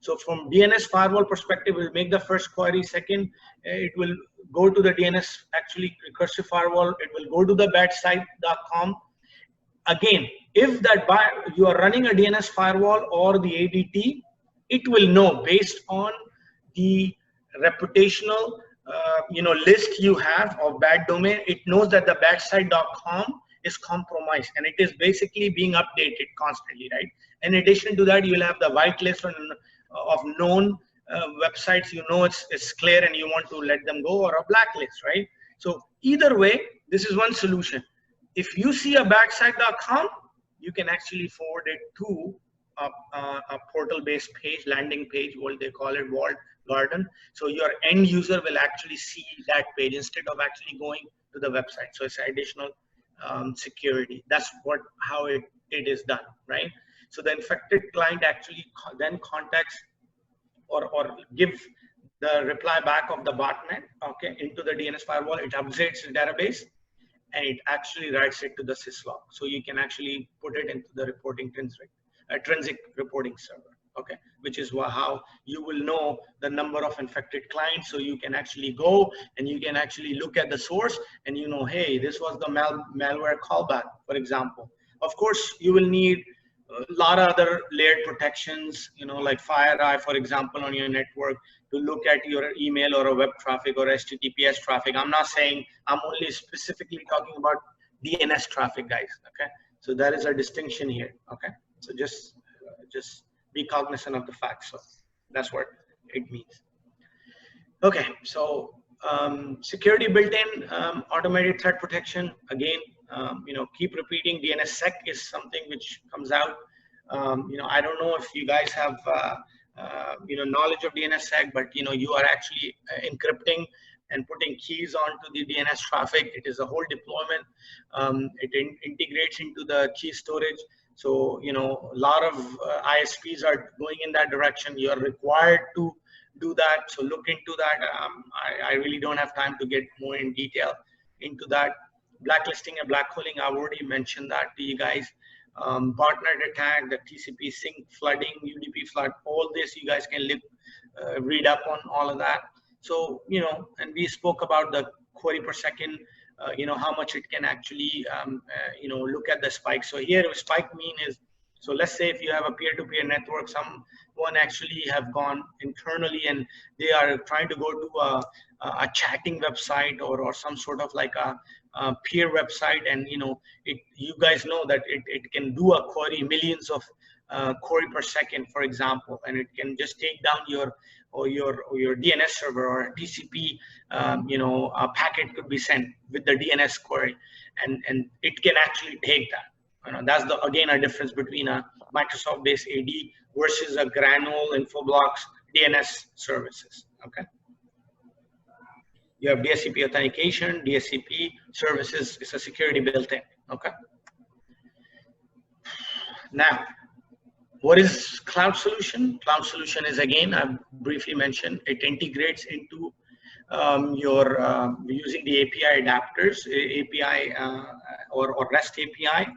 So from DNS firewall perspective, we'll make the first query. Second, it will go to the DNS, actually recursive firewall. It will go to the badsite.com. Again, if that you are running a DNS firewall or the ADT, it will know based on the reputational list you have of bad domain. It knows that the badsite.com is compromised, and it is basically being updated constantly, right? In addition to that, you'll have the whitelist of known websites, it's clear and you want to let them go, or a blacklist, right? So either way, this is one solution. If you see a badsite.com, you can actually forward it to a portal-based page, landing page, what they call it, walled garden. So your end user will actually see that page instead of actually going to the website. So it's additional security. That's how it is done, right? So the infected client actually then contacts or give the reply back of the botnet, okay, into the DNS firewall. It updates the database and it actually writes it to the syslog. So you can actually put it into the reporting Trinzic reporting server, okay, which is how you will know the number of infected clients. So you can actually go and you can actually look at the source and hey, this was the malware callback, for example. Of course, you will need a lot of other layered protections, like FireEye, for example, on your network to look at your email or a web traffic or HTTPS traffic. I'm not saying, I'm only specifically talking about DNS traffic, guys, okay? So there is a distinction here, okay? So just be cognizant of the facts. So that's what it means. Okay, so security built-in automated threat protection. Again, keep repeating. DNSSEC is something which comes out. I don't know if you guys have knowledge of DNSSEC, but you are actually encrypting and putting keys onto the DNS traffic. It is a whole deployment. It integrates into the key storage. So a lot of ISPs are going in that direction. You are required to do that. So look into that. I really don't have time to get more in detail into that. Blacklisting and blackholing, I already mentioned that to you guys. Botnet attack, the TCP sync flooding, UDP flood, all this you guys can read up on all of that. So and we spoke about the query per second, how much it can actually look at the spike. So here spike mean is, so let's say if you have a peer-to-peer network, someone actually have gone internally and they are trying to go to a chatting website or some sort of like a peer website, and you guys know that it can do a query, millions of query per second, for example, and it can just take down your DNS server, or a TCP a packet could be sent with the DNS query, and it can actually take that. That's again a difference between a Microsoft-based AD versus a Granule Infoblox DNS services. Okay. You have DSCP authentication, DSCP services is a security built-in. Okay. Now, what is cloud solution? Cloud solution is, again, I've briefly mentioned, it integrates into using the API adapters, API or REST API.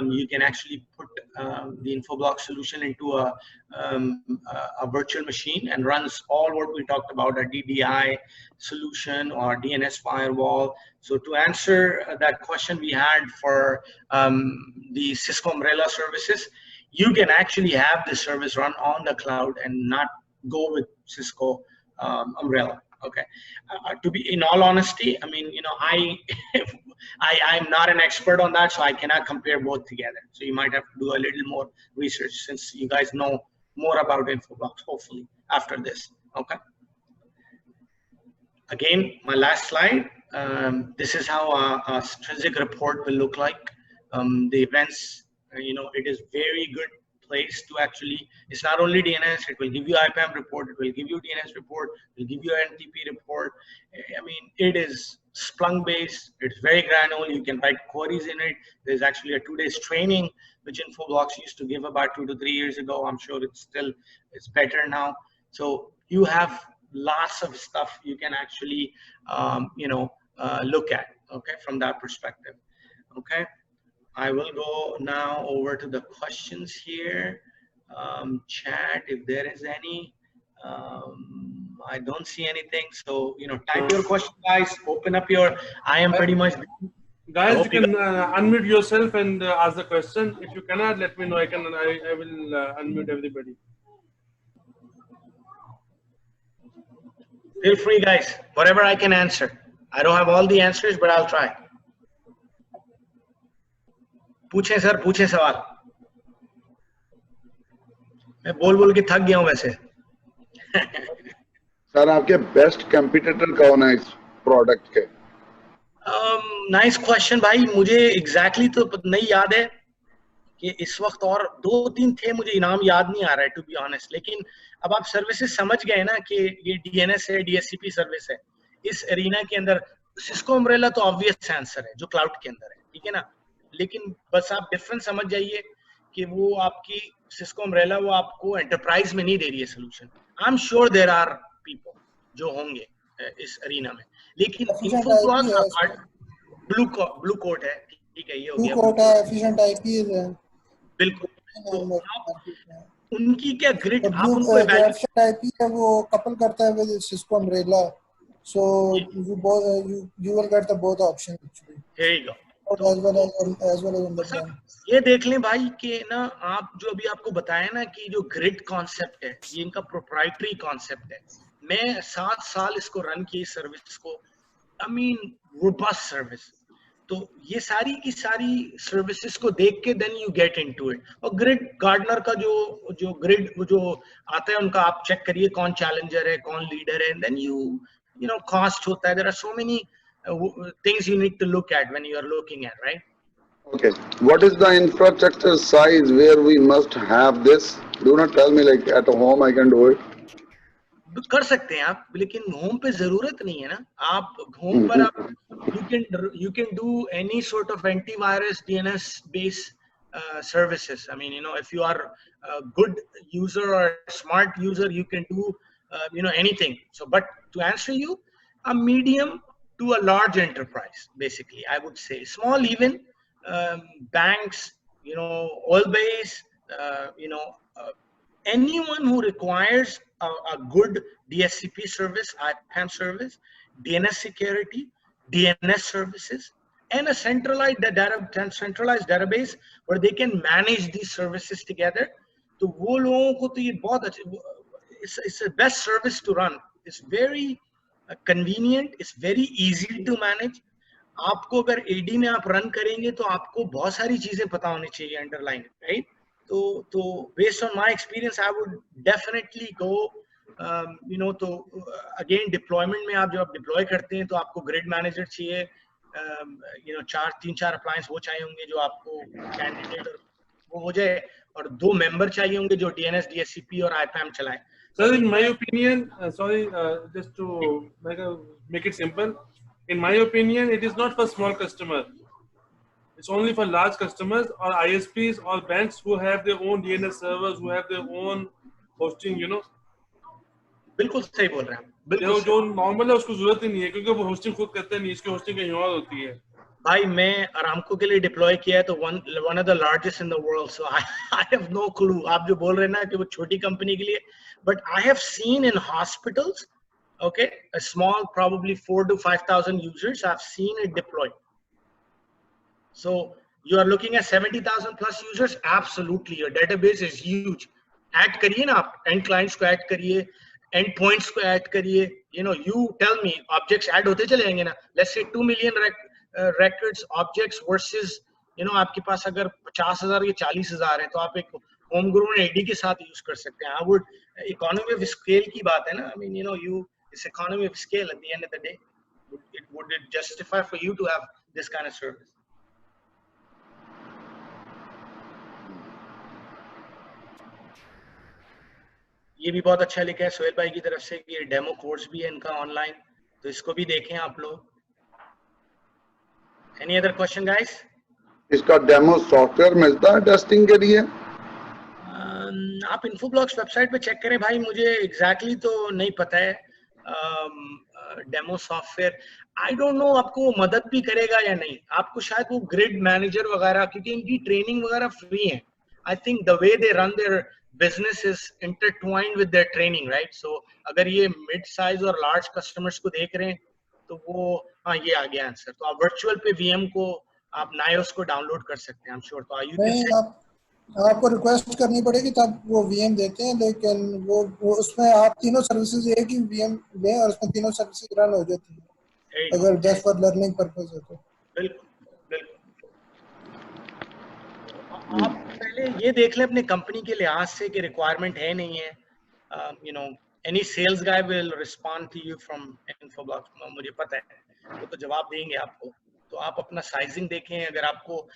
You can actually put the Infoblox solution into a virtual machine and runs all what we talked about, a DDI solution or DNS firewall. So to answer that question we had for the Cisco umbrella services, you can actually have the service run on the cloud and not go with Cisco umbrella. Okay. To be in all honesty, I mean, I'm not an expert on that, so I cannot compare both together. So you might have to do a little more research since you guys know more about Infoblox, hopefully, after this. Okay. Again, my last slide. This is how a Trinzic report will look like. The events, it is very good place to actually, it's not only DNS, it will give you IPAM report, it will give you DNS report, it will give you NTP report. I mean, it is Splunk based, it's very granular, you can write queries in it. There's actually a 2 days training, which Infoblox used to give about 2 to 3 years ago. I'm sure it's better now. So you have lots of stuff you can actually, look at, okay, from that perspective, okay. I will go now over to the questions here. Chat, if there is any. I don't see anything. So, type your question, guys. Open up your, I am pretty much. Guys, you can unmute yourself and ask the question. If you cannot, let me know. I will unmute everybody. Feel free, guys. Whatever I can answer. I don't have all the answers, but I'll try. पूछें sir, पूछें सवाल. मैं बोल के थक गया हूं वैसे. सर आपके बेस्ट कंपटीटर कौन है इस प्रोडक्ट के? नाइस क्वेश्चन भाई. मुझे एग्जैक्टली तो नहीं याद है कि इस वक्त, और 2-3 थे, मुझे इनाम याद नहीं आ रहा है टू बी ऑनेस्ट. लेकिन अब आप सर्विसेज समझ गए ना कि ये डीएनएस है, डीएचसीपी सर्विस है. इस एरिना के अंदर सिस्को अम्ब्रेला तो ऑब्वियस आंसर है जो क्लाउड के अंदर है, ठीक है ना. लेकिन बस आप डिफरेंस समझ जाइए कि वो आपकी सिस्को अम्ब्रेला वो आपको एंटरप्राइज में नहीं दे रही है solution. I am sure there are people जो होंगे इस एरिना में, लेकिन इन्फोब्लॉक्स ब्लू कोट है, ठीक है, ये हो गया. ब्लू कोट है, एफिशिएंट आईपी है, बिल्कुल. तो आप उनकी क्या ग्रिड, आप उनको एफिशिएंट आईपी है, वो कपल करता है with Cisco umbrella, so you will get the both options actually. Here you go. as well as ये देख लें भाई कि ना, आप जो अभी आपको बताया ना कि जो ग्रिड कॉन्सेप्ट है, ये इनका प्रोप्राइटरी कॉन्सेप्ट है. मैं 7 साल इसको रन की सर्विस को, आई मीन रोबस्ट सर्विस. तो ये सारी की सारी सर्विसेज को देख के then you get into it. और ग्रिड गार्डनर का जो ग्रिड जो आता है उनका आप चेक करिए कौन चैलेंजर है, कौन लीडर है, देन you know cost होता है. There are so many things you need to look at when you are looking at, right? Okay, what is the infrastructure size where we must have this? Do not tell me like at home I can do it. कर सकते हैं आप, लेकिन home पे जरूरत नहीं है ना. आप होम पर आप you can do any sort of antivirus DNS based services. I mean, if you are a good user or a smart user, you can do anything. So, but to answer you, a medium to a large enterprise, basically, I would say small, even banks, oil base, anyone who requires a good DSCP service, IPAM service, DNS security, DNS services, and a centralized database where they can manage these services together. तो वो लोगों को तो ये बहुत अच्छे, it's the best service to run. It's very convenient. It's very easy to manage. आपको अगर AD में आप रन करेंगे तो आपको बहुत सारी चीजें पता होनी चाहिए अंडरलाइन, राइट? तो based on my experience, I would definitely go, तो again deployment में आप जब आप deploy करते हैं तो आपको grid manager चाहिए, 3-4 appliance वो चाहिए होंगे जो आपको candidate वो हो जाए, और 2 member चाहिए होंगे जो DNS, DHCP और IPAM चलाएं. So in my opinion, just to make it simple, in my opinion, it is not for small customers. It's only for large customers or ISPs or banks who have their own DNS servers, who have their own hosting, बिल्कुल सही बोल रहे हैं, बिल्कुल. जो normal है उसको जरूरत ही नहीं है, क्योंकि वो होस्टिंग खुद करते नहीं, इसकी होस्टिंग कहीं और होती है. भाई मैं अरामको के लिए डिप्लॉय किया है तो one of the largest in the world, so I have no clue. आप जो बोल रहे हैं ना कि वो छोटी कंपनी के लिए, but I have seen in hospitals, okay, a small, probably 4,000 to 5,000 users, I've seen it deployed. So you are looking at 70,000 plus users, absolutely, your database is huge. Add करिए ना आप, end clients को add करिए, end points को add करिए, you tell me, objects add होते चले जाएंगे ना. Let's say 2 million records, objects versus, आपके पास अगर 50,000 या 40,000 है तो आप एक homegrown AD के साथ यूज कर सकते हैं. I would, economy of scale की बात है ना. I mean, it's economy of scale at the end of the day. Would it justify for you to have this kind of service? ये भी बहुत अच्छा लिखा है सोहेल भाई की तरफ से कि डेमो कोर्स भी है इनका ऑनलाइन, तो इसको भी देखें आप लोग। Any other question guys? इसका डेमो सॉफ्टवेयर मिलता है टेस्टिंग के लिए? आप इन्फोब्लॉक्स वेबसाइट पे चेक करें भाई, मुझे एग्जैक्टली तो नहीं पता है demo software. I don't know आपको वो मदद भी करेगा या नहीं, आपको शायद वो ग्रिड मैनेजर वगैरह, क्योंकि इनकी ट्रेनिंग वगैरह फ्री है। I think the way they run their business is intertwined with their training, right? So अगर ये मिड साइज और लार्ज कस्टमर्स को देख रहे हैं तो वो, हाँ ये आ गया आंसर। तो आप वर्चुअल पे वीएम को आप नायोस को डाउनलोड कर सकते हैं, आई एम श्योर। तो नहीं, आपको रिक्वेस्ट करनी पड़ेगी तब वो वीएम देते हैं, लेकिन वो उसमें आप तीनों सर्विसेज एक ही वीएम में और उसमें तीनों सर्विसेज रन हो जाती है अगर जस्ट फॉर लर्निंग पर्पस है तो। बिल्कुल बिल्कुल। आप पहले ये देख लें अपने कंपनी के लिहाज से कि रिक्वायरमेंट है नहीं है। You know any sales guy will respond to you from Infoblox, मुझे पता है वो तो जवाब देंगे आपको। तो आप अपना साइजिंग देखें, अगर आपको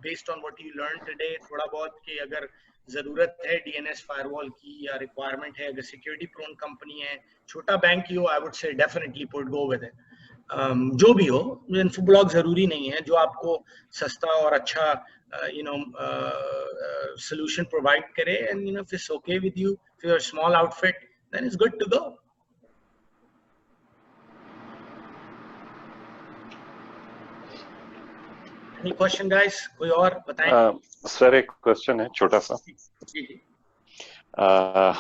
based on what you learn today थोड़ा बहुत कि अगर जरूरत है डीएनएस फायरवॉल की या रिक्वायरमेंट है, अगर सिक्योरिटी प्रोन कंपनी है, छोटा बैंक की हो, I would say definitely put go with it. जो भी हो, इन्फोब्लॉग जरूरी नहीं है, जो आपको सस्ता और अच्छा यू नो solution provide करे, and you know if it's okay with you, if you're a small outfit, then it's good to go. Any question guys? कोई और बताएं? सर एक क्वेश्चन है छोटा सा।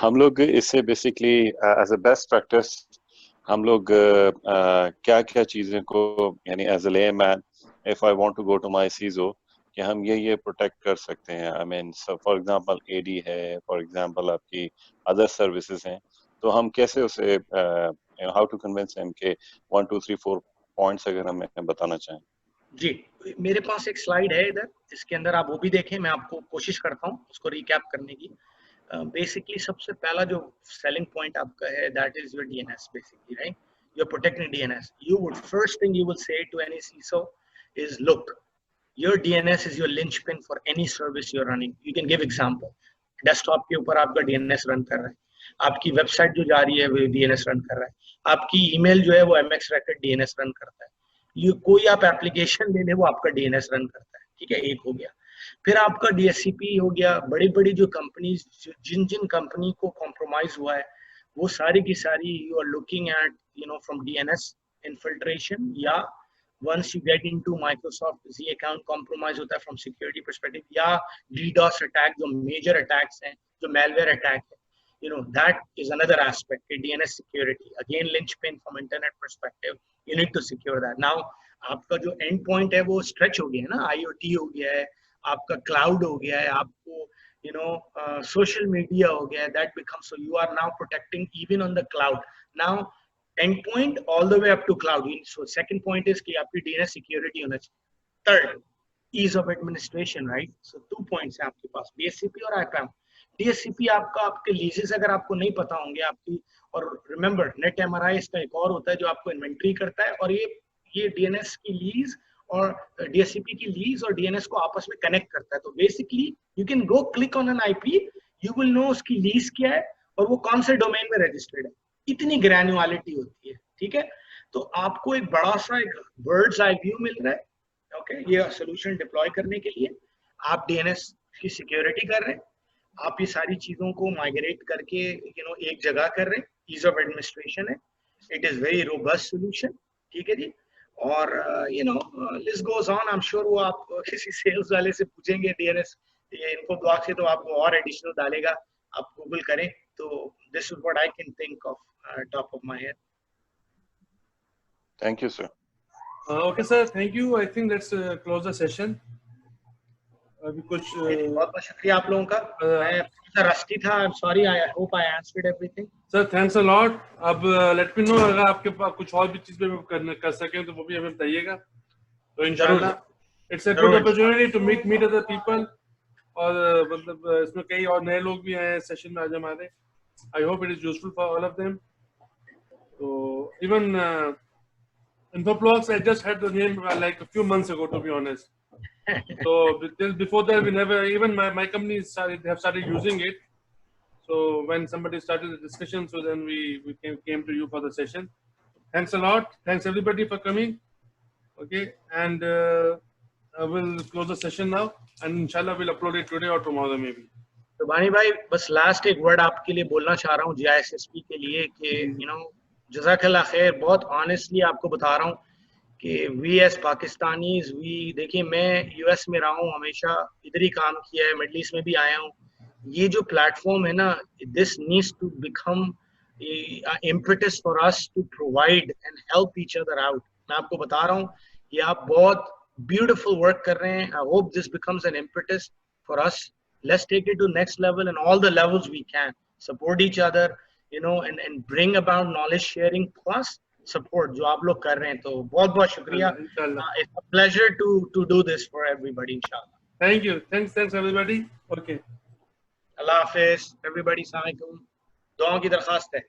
हम लोग इससे basically as a best practice हम लोग क्या क्या चीजें को, यानी as a layman if I want to go to my CISO, कि हम ये प्रोटेक्ट कर सकते हैं। I mean for example AD है, फॉर एग्जांपल आपकी अदर सर्विसेज हैं, तो हम कैसे उसे हाउ टू कन्विंस हिम के 1 2 3 4 पॉइंट्स अगर हमें बताना चाहें। जी, मेरे पास एक स्लाइड है इधर, इसके अंदर आप वो भी देखें, मैं आपको कोशिश करता हूँ उसको रिकैप करने की। बेसिकली सबसे पहला जो सेलिंग पॉइंट आपका है, that is your DNS basically, right? You are protecting DNS. You would first thing you will say to any CISO is look, your DNS is your linchpin for any service you're running. You can give example. Desktop के ऊपर आपका DNS run कर रहा है, आपकी website जो जा रही है वो DNS रन कर रहा है, आपकी ईमेल जो है वो MX Record DNS रन करता है, ये कोई आप एप्लीकेशन ले ले वो आपका DNS रन करता है, ठीक है? एक हो गया। फिर आपका DSCP हो गया। बड़ी बड़ी जो कंपनीज, जिन कंपनी को कॉम्प्रोमाइज हुआ है वो सारी की सारी you are looking at, you know, from DNS infiltration, या once you get into Microsoft Z account compromise होता है from security perspective, या DDoS attack जो major attacks हैं, जो malware attack है, you know, that is another aspect of DNS security. Again, linchpin from internet perspective, you need to secure that. Now आपका जो end point है वो stretch हो गया है ना, IoT हो गया है, आपका cloud हो गया है, आपको you know social media हो गया है, that becomes, so you are now protecting even on the cloud. Now endpoint all the way up to cloud. So second point is कि आपकी DNS security होना चाहिए. Third, ease of administration, right? So 2 points है आपके पास, DSCP और IPAM. DSCP आपका, आपके लीजेस अगर आपको नहीं पता होंगे आपकी, और रिमेंबर नेट MRI इसका एक और होता है जो आपको इन्वेंट्री करता है, और ये DNS की लीज और DSCP की लीज और DNS को आपस में कनेक्ट करता है। तो basically you can go click on an IP, you will know उसकी लीज क्या है और वो कौन से डोमेन में रजिस्टर्ड है। इतनी ग्रैन्युअलिटी होती है, ठीक है? तो आपको एक बड़ा सा एक बर्ड्स आई व्यू मिल रहा है, ओके? ये सोल्यूशन डिप्लॉय करने के लिए आप DNS की सिक्योरिटी कर रहे हैं, आप ये सारी चीजों को माइग्रेट करके यू नो एक जगह कर रहे हैं, ईज ऑफ एडमिनिस्ट्रेशन है, it is very robust solution, ठीक है जी? और you know list goes on. I am sure वो आप किसी सेल्स वाले से पूछेंगे DNS ये इन्फोब्लॉक्स से, तो आपको और एडिशनल डालेगा, आप गूगल करें। तो this is what I can think of top of my head. Thank you, sir. Okay, sir. Thank you. I think let's close the session. अभी कुछ बहुत शुक्रिया आप लोगों का। मैं थोड़ा रस्टी था, I'm sorry. I hope I answered everything. Sir, thanks a lot. अब let me know अगर आपके पास कुछ और भी चीज पे कर सकें तो वो भी हमें बताइएगा। तो इंशाल्लाह it's a good opportunity to meet other people, और मतलब इसमें कई और नए लोग भी आए सेशन में आज हमारे। I hope it is useful for all of them. So even Infoblox, I just had the name like a few months ago, to be honest. So before that, we never, even my company have started using it. So when somebody started the discussion, so then we came to you for the session. Thanks a lot. Thanks everybody for coming. Okay, and I will close the session now, and inshallah we'll upload it today or tomorrow maybe. तो बानी भाई बस last एक word आपके लिए बोलना चाह रहा हूँ GISSP के लिए कि यू नो जज़ाकल्लाह खैर, बहुत ऑनेस्टली आपको बता रहा हूँ कि वी एस पाकिस्तानीज देखिए मैं यूएस में रहा हूँ, हमेशा इधर ही काम किया है, मिडल ईस्ट में भी आया हूँ. ये जो प्लेटफॉर्म है ना, this needs to become impetus for us to provide and help each other out. मैं आपको बता रहा हूँ कि आप बहुत ब्यूटीफुल वर्क कर रहे हैं. I hope this becomes N impetus for us. Let's take it to next level and all the levels we can. Support each other, you know, and bring about knowledge sharing plus support जो आप लोग कर रहे हैं. तो बहुत बहुत शुक्रिया. It's a pleasure to do this for everybody, inshallah. Thank you. Thanks everybody. Okay. Allah Hafiz. Everybody, assalamu alaikum. दुआओं की दरख्वास्त है.